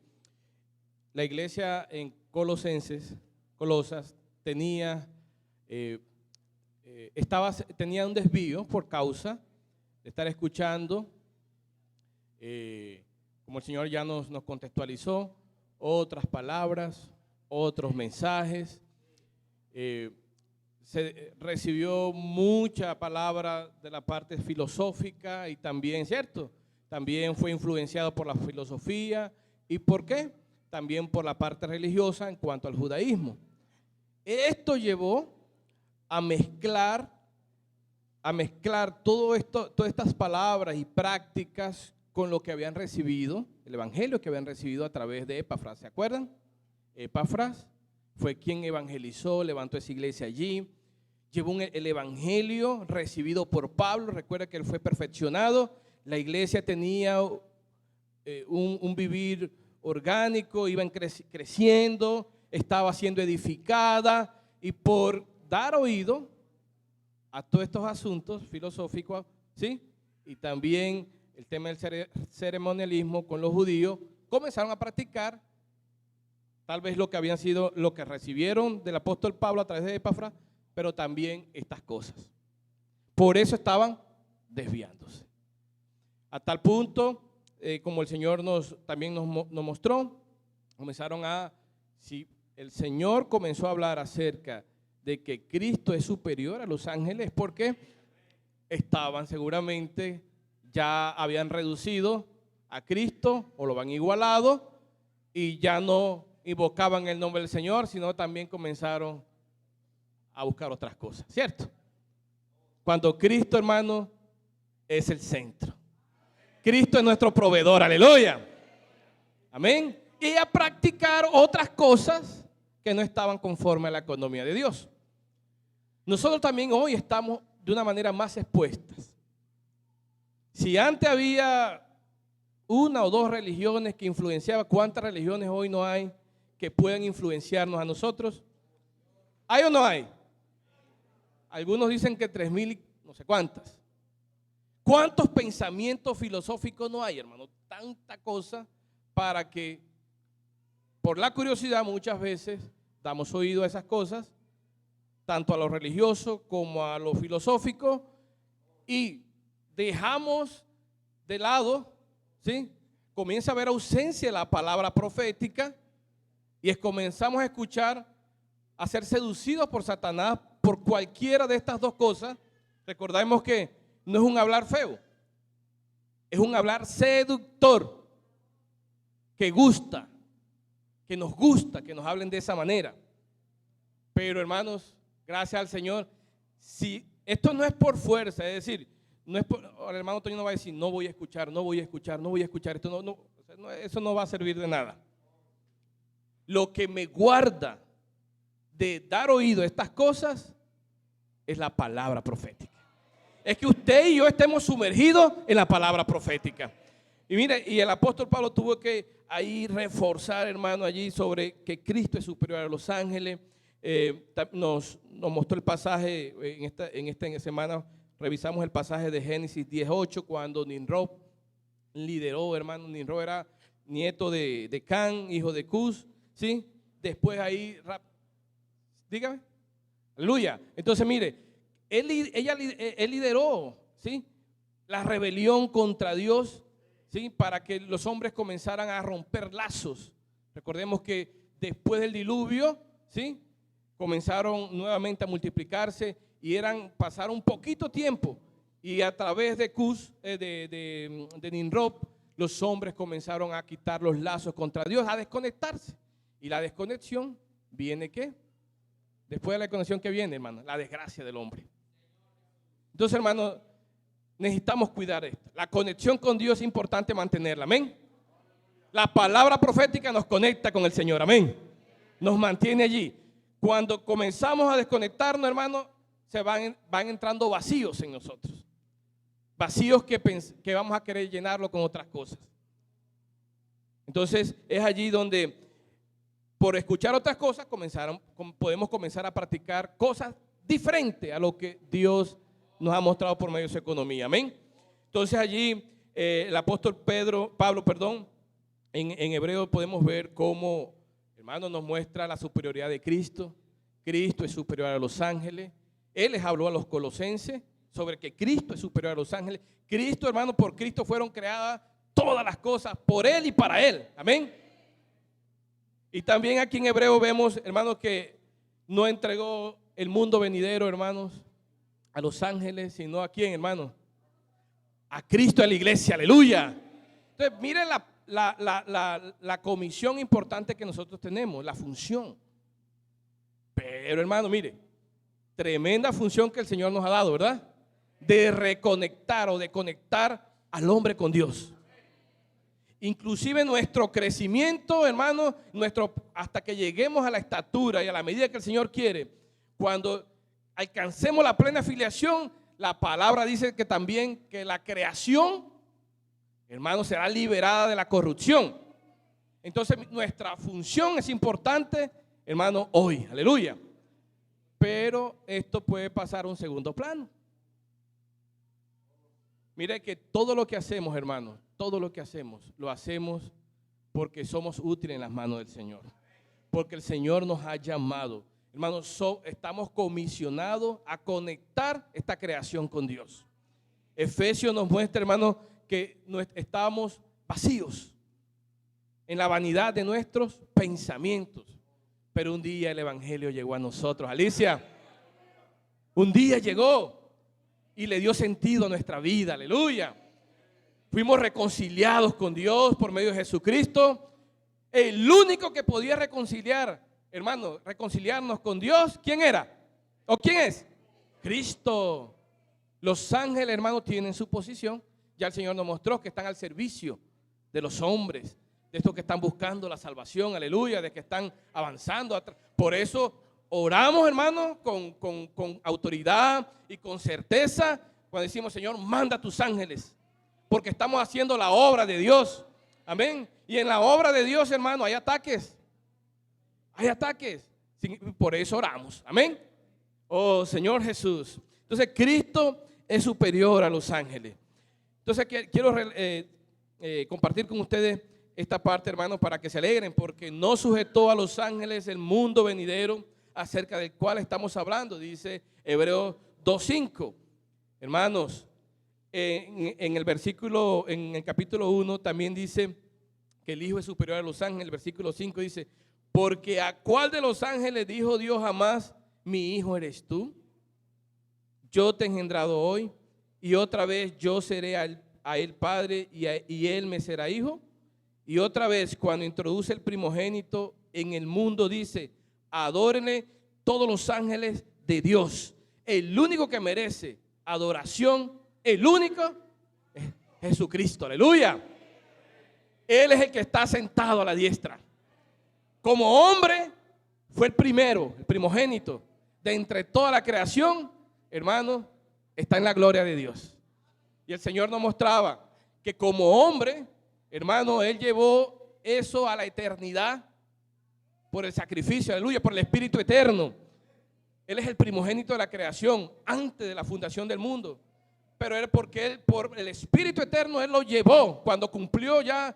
la iglesia en Colosas, tenía un desvío por causa de estar escuchando, como el Señor ya nos contextualizó, otras palabras, otros mensajes. Se recibió mucha palabra de la parte filosófica y también, ¿cierto? También fue influenciado por la filosofía. ¿Y por qué? También por la parte religiosa en cuanto al judaísmo. Esto llevó a mezclar todo esto, todas estas palabras y prácticas con lo que habían recibido, el evangelio que habían recibido a través de Epafras. ¿Se acuerdan? Epafras fue quien evangelizó, levantó esa iglesia allí. Llevó el evangelio recibido por Pablo. Recuerda que él fue perfeccionado. La iglesia tenía un vivir orgánico, iban creciendo, estaba siendo edificada, y por dar oído a todos estos asuntos filosóficos, ¿sí? Y también el tema del ceremonialismo con los judíos, comenzaron a practicar tal vez lo que habían sido, lo que recibieron del apóstol Pablo a través de Epafras, pero también estas cosas. Por eso estaban desviándose. A tal punto, como el Señor también nos mostró, comenzaron si el Señor comenzó a hablar acerca de que Cristo es superior a los ángeles, porque estaban seguramente, ya habían reducido a Cristo o lo habían igualado y ya no invocaban el nombre del Señor, sino también comenzaron a buscar otras cosas, ¿cierto? Cuando Cristo, hermano, es el centro. Cristo es nuestro proveedor, aleluya. Amén. Y a practicar otras cosas que no estaban conforme a la economía de Dios. Nosotros también hoy estamos de una manera más expuestas. Si antes había una o dos religiones que influenciaban, ¿cuántas religiones hoy no hay que puedan influenciarnos a nosotros? ¿Hay o no hay? Algunos dicen que 3,000 y no sé cuántas. ¿Cuántos pensamientos filosóficos no hay, hermano? Tanta cosa para que, por la curiosidad, muchas veces damos oído a esas cosas, tanto a lo religioso como a lo filosófico, y dejamos de lado, ¿sí? Comienza a haber ausencia de la palabra profética y comenzamos a escuchar, a ser seducidos por Satanás por cualquiera de estas dos cosas. Recordemos que no es un hablar feo, es un hablar seductor, que gusta, que nos hablen de esa manera. Pero, hermanos, gracias al Señor, si esto no es por fuerza, es decir, no es por, el hermano Toño no va a decir, no voy a escuchar, esto eso no va a servir de nada. Lo que me guarda de dar oído a estas cosas es la palabra profética. Es que usted y yo estemos sumergidos en la palabra profética. Y mire, y el apóstol Pablo tuvo que ahí reforzar, hermano, allí sobre que Cristo es superior a los ángeles. Nos mostró el pasaje en esta semana, revisamos el pasaje de Génesis 10:8, cuando Nimrod lideró, hermano. Nimrod era nieto de Can, hijo de Cus, ¿sí? Después ahí, dígame, aleluya. Entonces mire, él lideró, ¿sí?, la rebelión contra Dios, ¿sí?, para que los hombres comenzaran a romper lazos. Recordemos que después del diluvio, ¿sí? Comenzaron nuevamente a multiplicarse y pasaron un poquito tiempo y a través de Cus, de Nimrod, los hombres comenzaron a quitar los lazos contra Dios, a desconectarse. Y la desconexión viene, ¿qué? Después de la desconexión, ¿qué viene, hermano? La desgracia del hombre. Entonces, hermano, necesitamos cuidar esto. La conexión con Dios es importante mantenerla, amén. La palabra profética nos conecta con el Señor, amén. Nos mantiene allí. Cuando comenzamos a desconectarnos, hermano, van entrando vacíos en nosotros. Vacíos que vamos a querer llenarlo con otras cosas. Entonces es allí donde por escuchar otras cosas podemos comenzar a practicar cosas diferentes a lo que Dios nos ha mostrado por medio de su economía. Amén. Entonces allí el apóstol Pablo, en Hebreo podemos ver cómo, hermano, nos muestra la superioridad de Cristo. Cristo es superior a los ángeles. Él les habló a los colosenses sobre que Cristo es superior a los ángeles. Cristo, hermano, por Cristo fueron creadas todas las cosas, por Él y para Él. Amén. Y también aquí en Hebreo vemos, hermanos, que no entregó el mundo venidero, hermanos, a los ángeles, sino a quién, hermanos, a Cristo, a la iglesia, aleluya. Entonces, miren la comisión importante que nosotros tenemos, la función. Pero, hermano, mire, tremenda función que el Señor nos ha dado, ¿verdad? De reconectar o de conectar al hombre con Dios. Inclusive nuestro crecimiento, hermano, hasta que lleguemos a la estatura y a la medida que el Señor quiere, cuando alcancemos la plena filiación, la palabra dice que también que la creación, hermano, será liberada de la corrupción. Entonces nuestra función es importante, hermano, hoy, aleluya. Pero esto puede pasar a un segundo plano. Mire que todo lo que hacemos, hermano, todo lo que hacemos, lo hacemos porque somos útiles en las manos del Señor. Porque el Señor nos ha llamado. Hermanos, estamos comisionados a conectar esta creación con Dios. Efesios nos muestra, hermanos, que estábamos vacíos en la vanidad de nuestros pensamientos. Pero un día el Evangelio llegó a nosotros. Alicia, un día llegó y le dio sentido a nuestra vida. Aleluya. Fuimos reconciliados con Dios por medio de Jesucristo. El único que podía reconciliar, hermano, reconciliarnos con Dios, ¿quién era? ¿O quién es? Cristo. Los ángeles, hermano, tienen su posición. Ya el Señor nos mostró que están al servicio de los hombres, de estos que están buscando la salvación, aleluya, de que están avanzando. Por eso oramos, hermano, con autoridad y con certeza cuando decimos, Señor, manda tus ángeles, porque estamos haciendo la obra de Dios. Amén. Y en la obra de Dios, hermano, hay ataques. Hay ataques. Por eso oramos. Amén. Oh, Señor Jesús. Entonces, Cristo es superior a los ángeles. Entonces, quiero compartir con ustedes esta parte, hermano, para que se alegren, porque no sujetó a los ángeles el mundo venidero acerca del cual estamos hablando, dice Hebreos 2:5. Hermanos, en el capítulo 1 también dice que el Hijo es superior a los ángeles. El versículo 5 dice, porque ¿a cuál de los ángeles dijo Dios jamás, mi hijo eres tú? Yo te he engendrado hoy y otra vez yo seré a él padre y él me será hijo. Y otra vez cuando introduce el primogénito en el mundo dice, adórenle todos los ángeles de Dios. El único que merece adoración, el único es Jesucristo, aleluya. Él es el que está sentado a la diestra. Como hombre fue el primero, el primogénito de entre toda la creación, hermano, está en la gloria de Dios. Y el Señor nos mostraba que como hombre, hermano, Él llevó eso a la eternidad por el sacrificio, aleluya, por el Espíritu eterno. Él es el primogénito de la creación antes de la fundación del mundo. Pero porque por el Espíritu eterno Él lo llevó. Cuando cumplió ya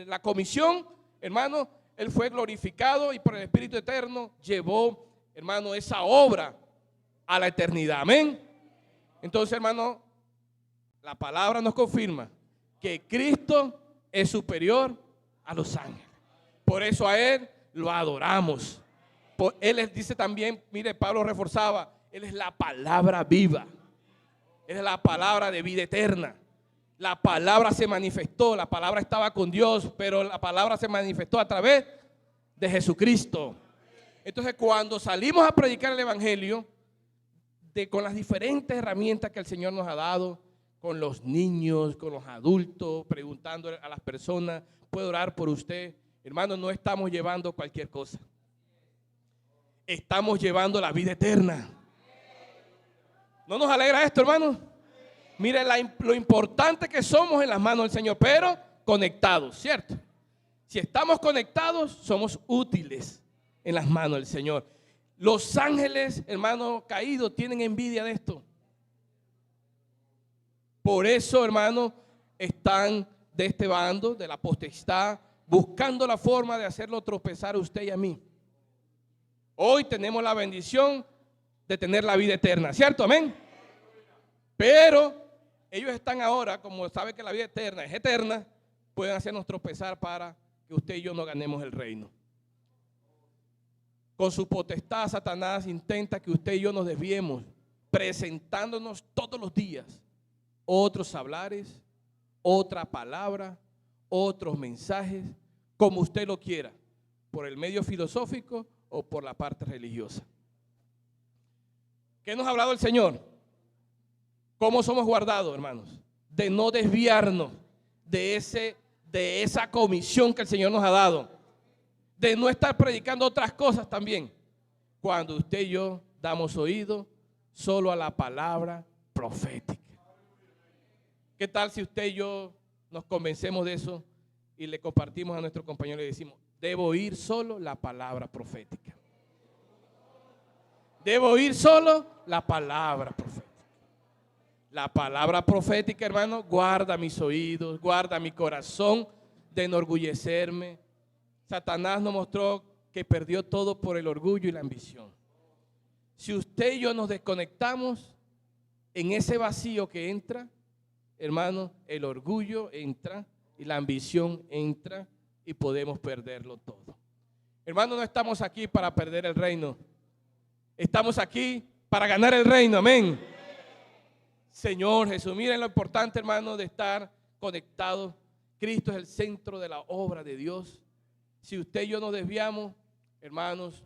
la comisión, hermano, Él fue glorificado y por el Espíritu eterno llevó, hermano, esa obra a la eternidad. Amén. Entonces, hermano, la palabra nos confirma que Cristo es superior a los ángeles. Por eso a Él lo adoramos. Él dice también, mire, Pablo reforzaba, Él es la palabra viva. Él es la palabra de vida eterna. La palabra se manifestó, la palabra estaba con Dios, pero la palabra se manifestó a través de Jesucristo. Entonces, cuando salimos a predicar el evangelio, con las diferentes herramientas que el Señor nos ha dado, con los niños, con los adultos, preguntando a las personas, ¿puedo orar por usted? Hermano, no estamos llevando cualquier cosa. Estamos llevando la vida eterna. ¿No nos alegra esto, hermano? Mire lo importante que somos en las manos del Señor, pero conectados, ¿cierto? Si estamos conectados, somos útiles en las manos del Señor. Los ángeles, hermano, caídos, tienen envidia de esto. Por eso, hermano, están de este bando, de la potestad, buscando la forma de hacerlo tropezar a usted y a mí. Hoy tenemos la bendición de tener la vida eterna, ¿cierto? Amén. Pero ellos están ahora, como saben que la vida eterna es eterna, pueden hacernos tropezar para que usted y yo no ganemos el reino. Con su potestad, Satanás intenta que usted y yo nos desviemos, presentándonos todos los días otros hablares, otra palabra, otros mensajes, como usted lo quiera, por el medio filosófico o por la parte religiosa. ¿Qué nos ha hablado el Señor? ¿Cómo somos guardados, hermanos? De no desviarnos de esa comisión que el Señor nos ha dado. De no estar predicando otras cosas también. Cuando usted y yo damos oído solo a la palabra profética. ¿Qué tal si usted y yo nos convencemos de eso y le compartimos a nuestro compañero y le decimos, debo oír solo la palabra profética? Debo oír solo la palabra profética. La palabra profética, hermano, guarda mis oídos, guarda mi corazón de enorgullecerme. Satanás nos mostró que perdió todo por el orgullo y la ambición. Si usted y yo nos desconectamos en ese vacío que entra, hermano, el orgullo entra y la ambición entra y podemos perderlo todo. Hermano, no estamos aquí para perder el reino. Estamos aquí para ganar el reino, amén. Señor Jesús, miren lo importante, hermano, de estar conectados. Cristo es el centro de la obra de Dios. Si usted y yo nos desviamos, hermanos,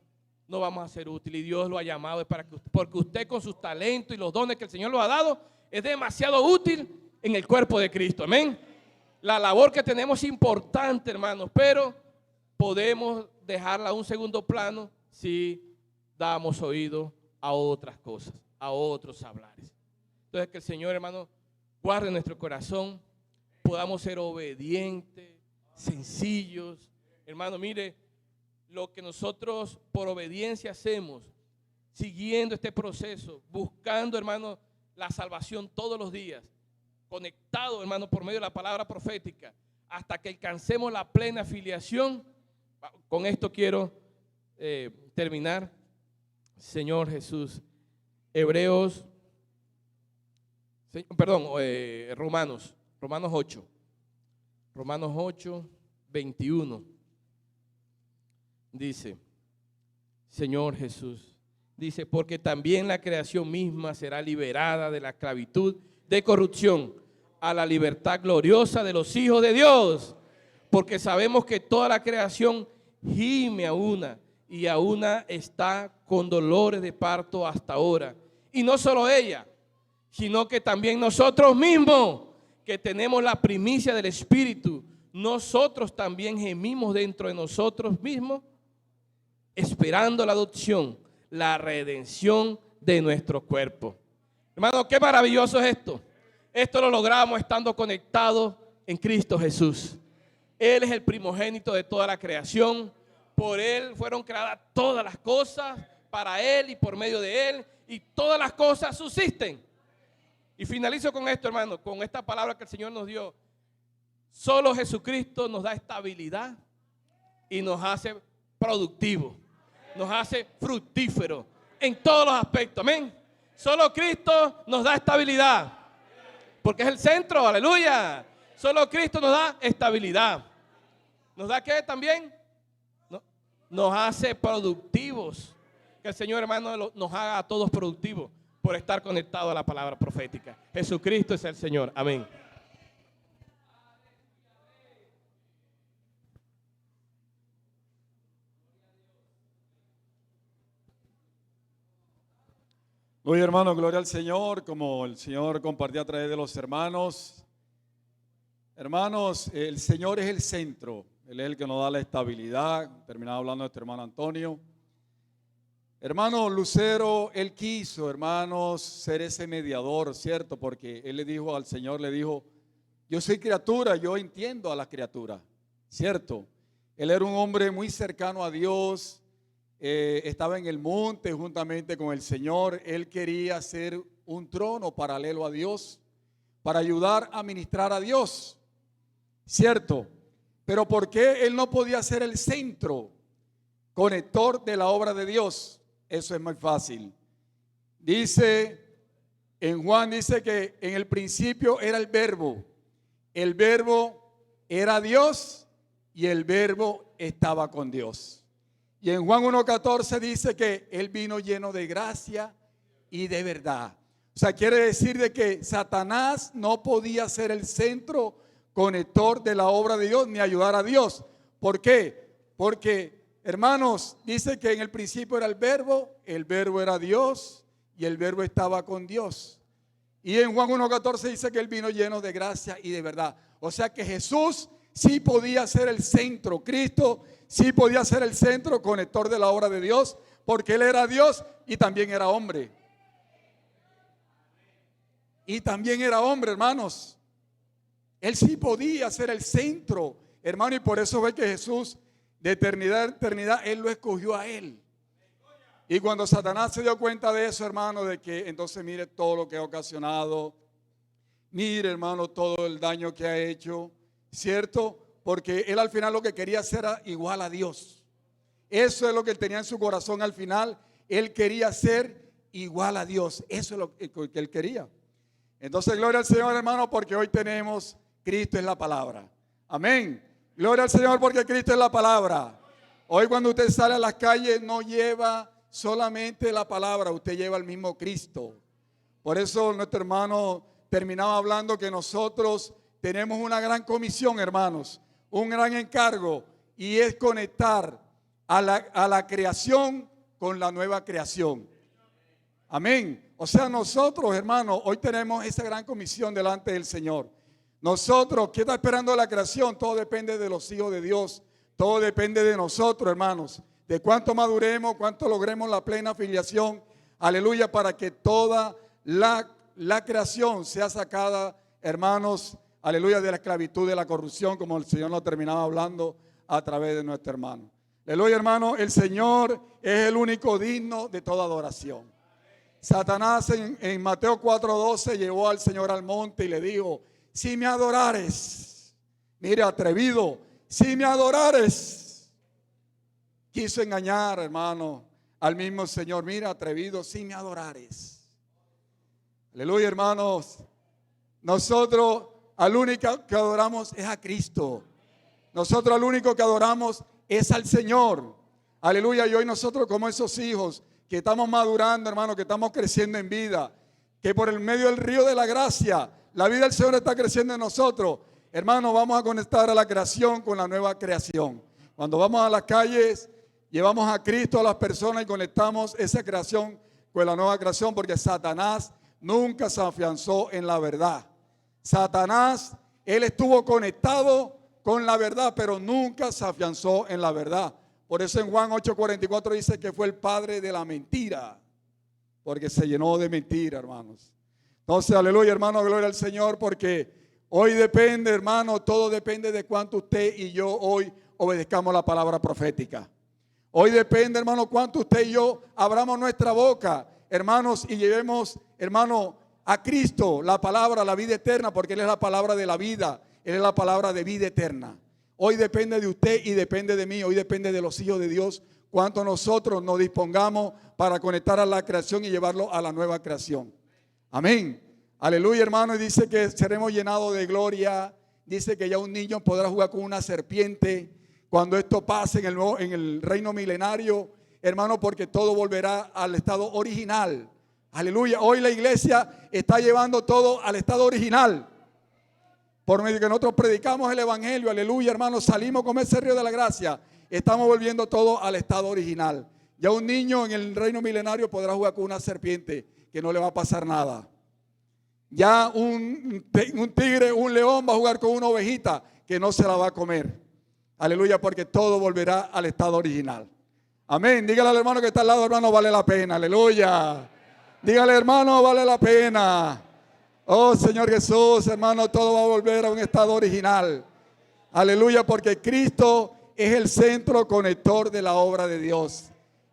no vamos a ser útiles. Y Dios lo ha llamado porque usted con sus talentos y los dones que el Señor lo ha dado es demasiado útil en el cuerpo de Cristo, amén. La labor que tenemos es importante, hermanos, pero podemos dejarla a un segundo plano si damos oído a otras cosas, a otros hablares. Entonces, que el Señor, hermano, guarde nuestro corazón, podamos ser obedientes, sencillos. Hermano, mire, lo que nosotros por obediencia hacemos, siguiendo este proceso, buscando, hermano, la salvación todos los días, conectado, hermano, por medio de la palabra profética, hasta que alcancemos la plena filiación. Con esto quiero terminar. Señor Jesús, Romanos 8, 21. Dice, Señor Jesús, dice, porque también la creación misma será liberada de la esclavitud de corrupción a la libertad gloriosa de los hijos de Dios, porque sabemos que toda la creación gime a una y a una está con dolores de parto hasta ahora. Y no solo ella, sino que también nosotros mismos, que tenemos la primicia del Espíritu, nosotros también gemimos dentro de nosotros mismos, esperando la adopción, la redención de nuestro cuerpo. Hermano, qué maravilloso es esto. Esto lo logramos estando conectados en Cristo Jesús. Él es el primogénito de toda la creación. Por Él fueron creadas todas las cosas, para Él y por medio de Él, y todas las cosas subsisten. Y finalizo con esto, hermano, con esta palabra que el Señor nos dio. Solo Jesucristo nos da estabilidad y nos hace productivos, nos hace fructíferos en todos los aspectos, amén. Solo Cristo nos da estabilidad, porque es el centro, aleluya. Solo Cristo nos da estabilidad. ¿Nos da qué también? nos hace productivos. Que el Señor, hermano, nos haga a todos productivos por estar conectados a la palabra profética. Jesucristo es el Señor. Amén. Oye, hermano, gloria al Señor, como el Señor compartió a través de los hermanos. Hermanos, el Señor es el centro, Él es el que nos da la estabilidad. Terminaba hablando de este hermano Antonio. Hermano Lucero, él quiso, hermanos, ser ese mediador, ¿cierto? Porque él le dijo al Señor, le dijo, yo soy criatura, yo entiendo a la criatura, ¿cierto? Él era un hombre muy cercano a Dios. Estaba en el monte juntamente con el Señor. Él quería hacer un trono paralelo a Dios para ayudar a ministrar a Dios, ¿cierto? Pero ¿por qué él no podía ser el centro conector de la obra de Dios? Eso es muy fácil. Dice en Juan, dice que en el principio era el verbo era Dios y el verbo estaba con Dios. Y en Juan 1:14 dice que Él vino lleno de gracia y de verdad. O sea, quiere decir de que Satanás no podía ser el centro conector de la obra de Dios ni ayudar a Dios. ¿Por qué? Porque, hermanos, dice que en el principio era el verbo era Dios y el verbo estaba con Dios. Y en Juan 1:14 dice que Él vino lleno de gracia y de verdad. O sea que Jesús sí podía ser el centro, Cristo sí podía ser el centro conector de la obra de Dios, porque Él era Dios y también era hombre. Y también era hombre, hermanos. Él sí podía ser el centro, hermano, y por eso ve que Jesús de eternidad a eternidad, Él lo escogió a Él. Y cuando Satanás se dio cuenta de eso, hermano, de que entonces mire todo lo que ha ocasionado, mire, hermano, todo el daño que ha hecho, ¿cierto? Porque él al final lo que quería hacer era igual a Dios. Eso es lo que él tenía en su corazón al final. Él quería ser igual a Dios. Eso es lo que él quería. Entonces, gloria al Señor, hermano, porque hoy tenemos Cristo es la palabra. Amén. Gloria al Señor porque Cristo es la palabra. Hoy cuando usted sale a las calles no lleva solamente la palabra, usted lleva el mismo Cristo. Por eso nuestro hermano terminaba hablando que nosotros tenemos una gran comisión, hermanos, un gran encargo, y es conectar a la creación con la nueva creación. Amén. O sea, nosotros, hermanos, hoy tenemos esa gran comisión delante del Señor. Nosotros, ¿qué está esperando la creación? Todo depende de los hijos de Dios. Todo depende de nosotros, hermanos. De cuánto maduremos, cuánto logremos la plena filiación. Aleluya, para que toda la creación sea sacada, hermanos, aleluya, de la esclavitud, de la corrupción, como el Señor nos terminaba hablando a través de nuestro hermano. Aleluya, hermano, el Señor es el único digno de toda adoración. Satanás en Mateo 4:12 llevó al Señor al monte y le dijo, si me adorares, mire atrevido, si me adorares. Quiso engañar, hermano, al mismo Señor, mira atrevido, si me adorares. Aleluya, hermanos, nosotros al único que adoramos es a Cristo. Nosotros al único que adoramos es al Señor. Aleluya, y hoy nosotros como esos hijos que estamos madurando, hermano, que estamos creciendo en vida, que por el medio del río de la gracia, la vida del Señor está creciendo en nosotros. Hermano, vamos a conectar a la creación con la nueva creación. Cuando vamos a las calles, llevamos a Cristo a las personas y conectamos esa creación con la nueva creación, porque Satanás nunca se afianzó en la verdad. Satanás, él estuvo conectado con la verdad, pero nunca se afianzó en la verdad. Por eso en Juan 8:44 dice que fue el padre de la mentira, porque se llenó de mentira, hermanos. Entonces, aleluya, hermano, gloria al Señor, porque hoy depende, hermano, todo depende de cuánto usted y yo hoy obedezcamos la palabra profética. Hoy depende, hermano, cuánto usted y yo abramos nuestra boca, hermanos, y llevemos, hermano, a Cristo, la palabra, la vida eterna, porque Él es la palabra de la vida, Él es la palabra de vida eterna. Hoy depende de usted y depende de mí, hoy depende de los hijos de Dios, cuánto nosotros nos dispongamos para conectar a la creación y llevarlo a la nueva creación. Amén. Aleluya, hermano, y dice que seremos llenados de gloria, dice que ya un niño podrá jugar con una serpiente, cuando esto pase en el reino milenario, hermano, porque todo volverá al estado original. Aleluya. Hoy la iglesia está llevando todo al estado original. Por medio que nosotros predicamos el evangelio, aleluya, hermanos, salimos con ese río de la gracia. Estamos volviendo todo al estado original. Ya un niño en el reino milenario podrá jugar con una serpiente, que no le va a pasar nada. Ya un tigre, un león va a jugar con una ovejita, que no se la va a comer. Aleluya, porque todo volverá al estado original. Amén. Dígale al hermano que está al lado, hermano, vale la pena. Aleluya. Dígale, hermano, vale la pena. Oh, Señor Jesús, hermano, todo va a volver a un estado original. Aleluya, porque Cristo es el centro conector de la obra de Dios.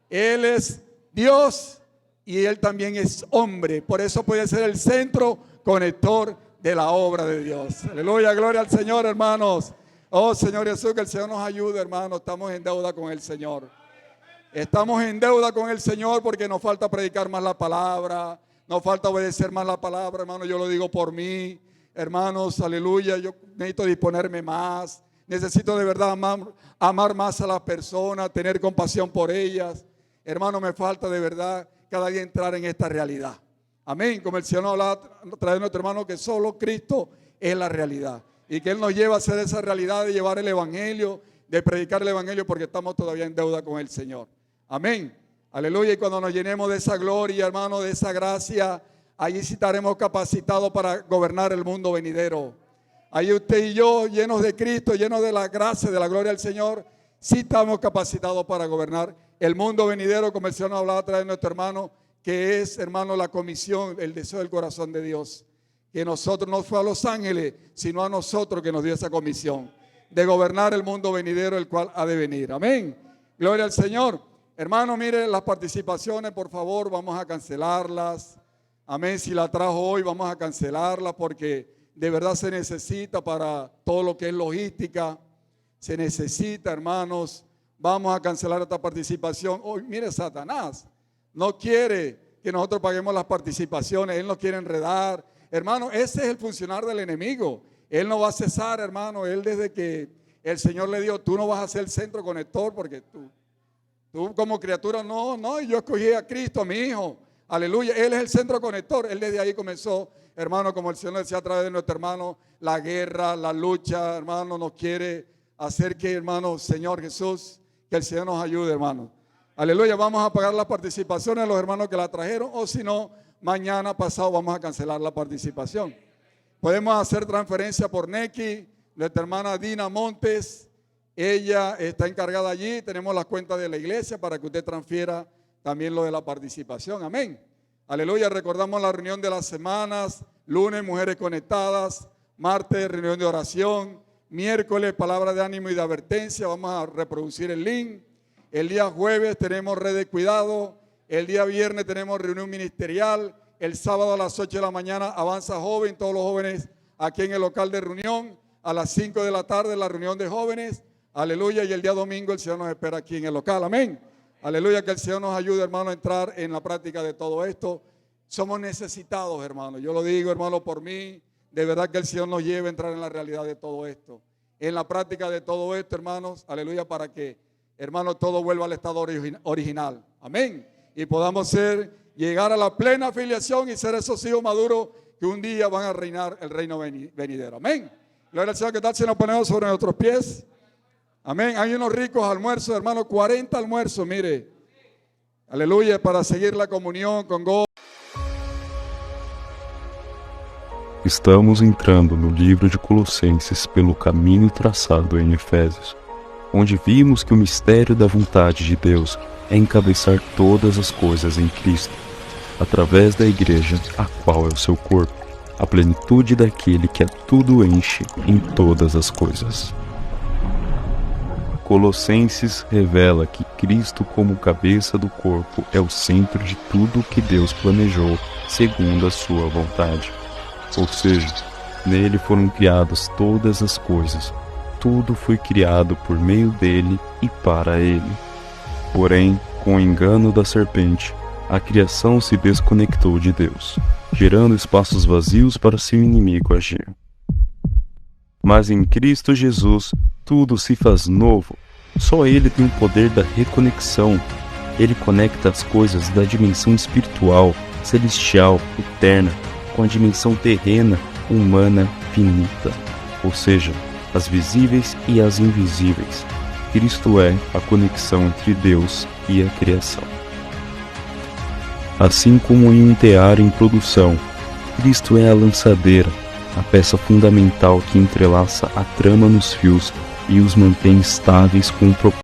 Él es Dios y Él también es hombre. Por eso puede ser el centro conector de la obra de Dios. Aleluya, gloria al Señor, hermanos. Oh, Señor Jesús, que el Señor nos ayude, hermanos. Estamos en deuda con el Señor. Estamos en deuda con el Señor porque nos falta predicar más la palabra. Nos falta obedecer más la palabra, hermano. Yo lo digo por mí. Hermanos, aleluya. Yo necesito disponerme más. Necesito de verdad amar más a las personas, tener compasión por ellas. Hermano, me falta de verdad cada día entrar en esta realidad. Amén. Como el Señor nos hablaba a través de nuestro hermano, que solo Cristo es la realidad. Y que Él nos lleva a hacer esa realidad de llevar el evangelio, de predicar el evangelio, porque estamos todavía en deuda con el Señor. Amén. Aleluya. Y cuando nos llenemos de esa gloria, hermano, de esa gracia, allí sí estaremos capacitados para gobernar el mundo venidero. Ahí usted y yo, llenos de Cristo, llenos de la gracia, de la gloria del Señor, sí estamos capacitados para gobernar el mundo venidero, como el Señor nos hablaba a través de nuestro hermano, que es, hermano, la comisión, el deseo del corazón de Dios. Que nosotros no fue a los ángeles, sino a nosotros que nos dio esa comisión de gobernar el mundo venidero, el cual ha de venir. Amén. Gloria al Señor. Hermano, mire las participaciones, por favor, vamos a cancelarlas. Amén. Si la trajo hoy, vamos a cancelarla porque de verdad se necesita para todo lo que es logística. Se necesita, hermanos. Vamos a cancelar esta participación. Hoy, mire, Satanás no quiere que nosotros paguemos las participaciones. Él nos quiere enredar. Hermano, ese es el funcionario del enemigo. Él no va a cesar, hermano. Él desde que el Señor le dio, tú no vas a ser el centro conector porque tú como criatura, no, yo escogí a Cristo, a mi hijo. Aleluya, Él es el centro conector. Él desde ahí comenzó, hermano, como el Señor decía a través de nuestro hermano, la guerra, la lucha, hermano, nos quiere hacer que, hermano, Señor Jesús, que el Señor nos ayude, hermano. Aleluya, vamos a pagar las participaciones de los hermanos que la trajeron, o si no, mañana pasado vamos a cancelar la participación. Podemos hacer transferencia por Neki, nuestra hermana Dina Montes. Ella está encargada allí, tenemos las cuentas de la iglesia para que usted transfiera también lo de la participación. Amén. Aleluya, recordamos la reunión de las semanas, lunes, mujeres conectadas, martes, reunión de oración, miércoles, palabra de ánimo y de advertencia, vamos a reproducir el link. El día jueves tenemos red de cuidado, el día viernes tenemos reunión ministerial, el sábado a las 8 de la mañana avanza joven, todos los jóvenes aquí en el local de reunión, a las 5 de la tarde la reunión de jóvenes. Aleluya, y el día domingo el Señor nos espera aquí en el local, amén. Aleluya, que el Señor nos ayude, hermano, a entrar en la práctica de todo esto. Somos necesitados, hermano, yo lo digo, hermano, por mí, de verdad que el Señor nos lleve a entrar en la realidad de todo esto. En la práctica de todo esto, hermanos, aleluya, para que, hermano, todo vuelva al estado original, amén. Y podamos llegar a la plena afiliación y ser esos hijos maduros que un día van a reinar el reino venidero, amén. Gloria al Señor. ¿Qué tal si nos ponemos sobre nuestros pies? Amén. Hay unos ricos almuerzos, hermano, 40 almuerzos, mire. Aleluya, para seguir la comunión con gozo. Estamos entrando no livro de Colossenses pelo caminho traçado em Efésios, onde vimos que o mistério da vontade de Deus é encabeçar todas as coisas em Cristo, através da igreja, a qual é o seu corpo, a plenitude daquele que a tudo enche em todas as coisas. Colossenses revela que Cristo, como cabeça do corpo, é o centro de tudo o que Deus planejou segundo a sua vontade. Ou seja, nele foram criadas todas as coisas. Tudo foi criado por meio dele e para ele. Porém, com o engano da serpente, a criação se desconectou de Deus, gerando espaços vazios para seu inimigo agir. Mas em Cristo Jesus, tudo se faz novo, Só Ele tem o poder da reconexão. Ele conecta as coisas da dimensão espiritual, celestial, eterna, com a dimensão terrena, humana, finita, ou seja, as visíveis e as invisíveis. Cristo é a conexão entre Deus e a criação. Assim como em um tear em produção, Cristo é a lançadeira, a peça fundamental que entrelaça a trama nos fios e os mantém estáveis com o propósito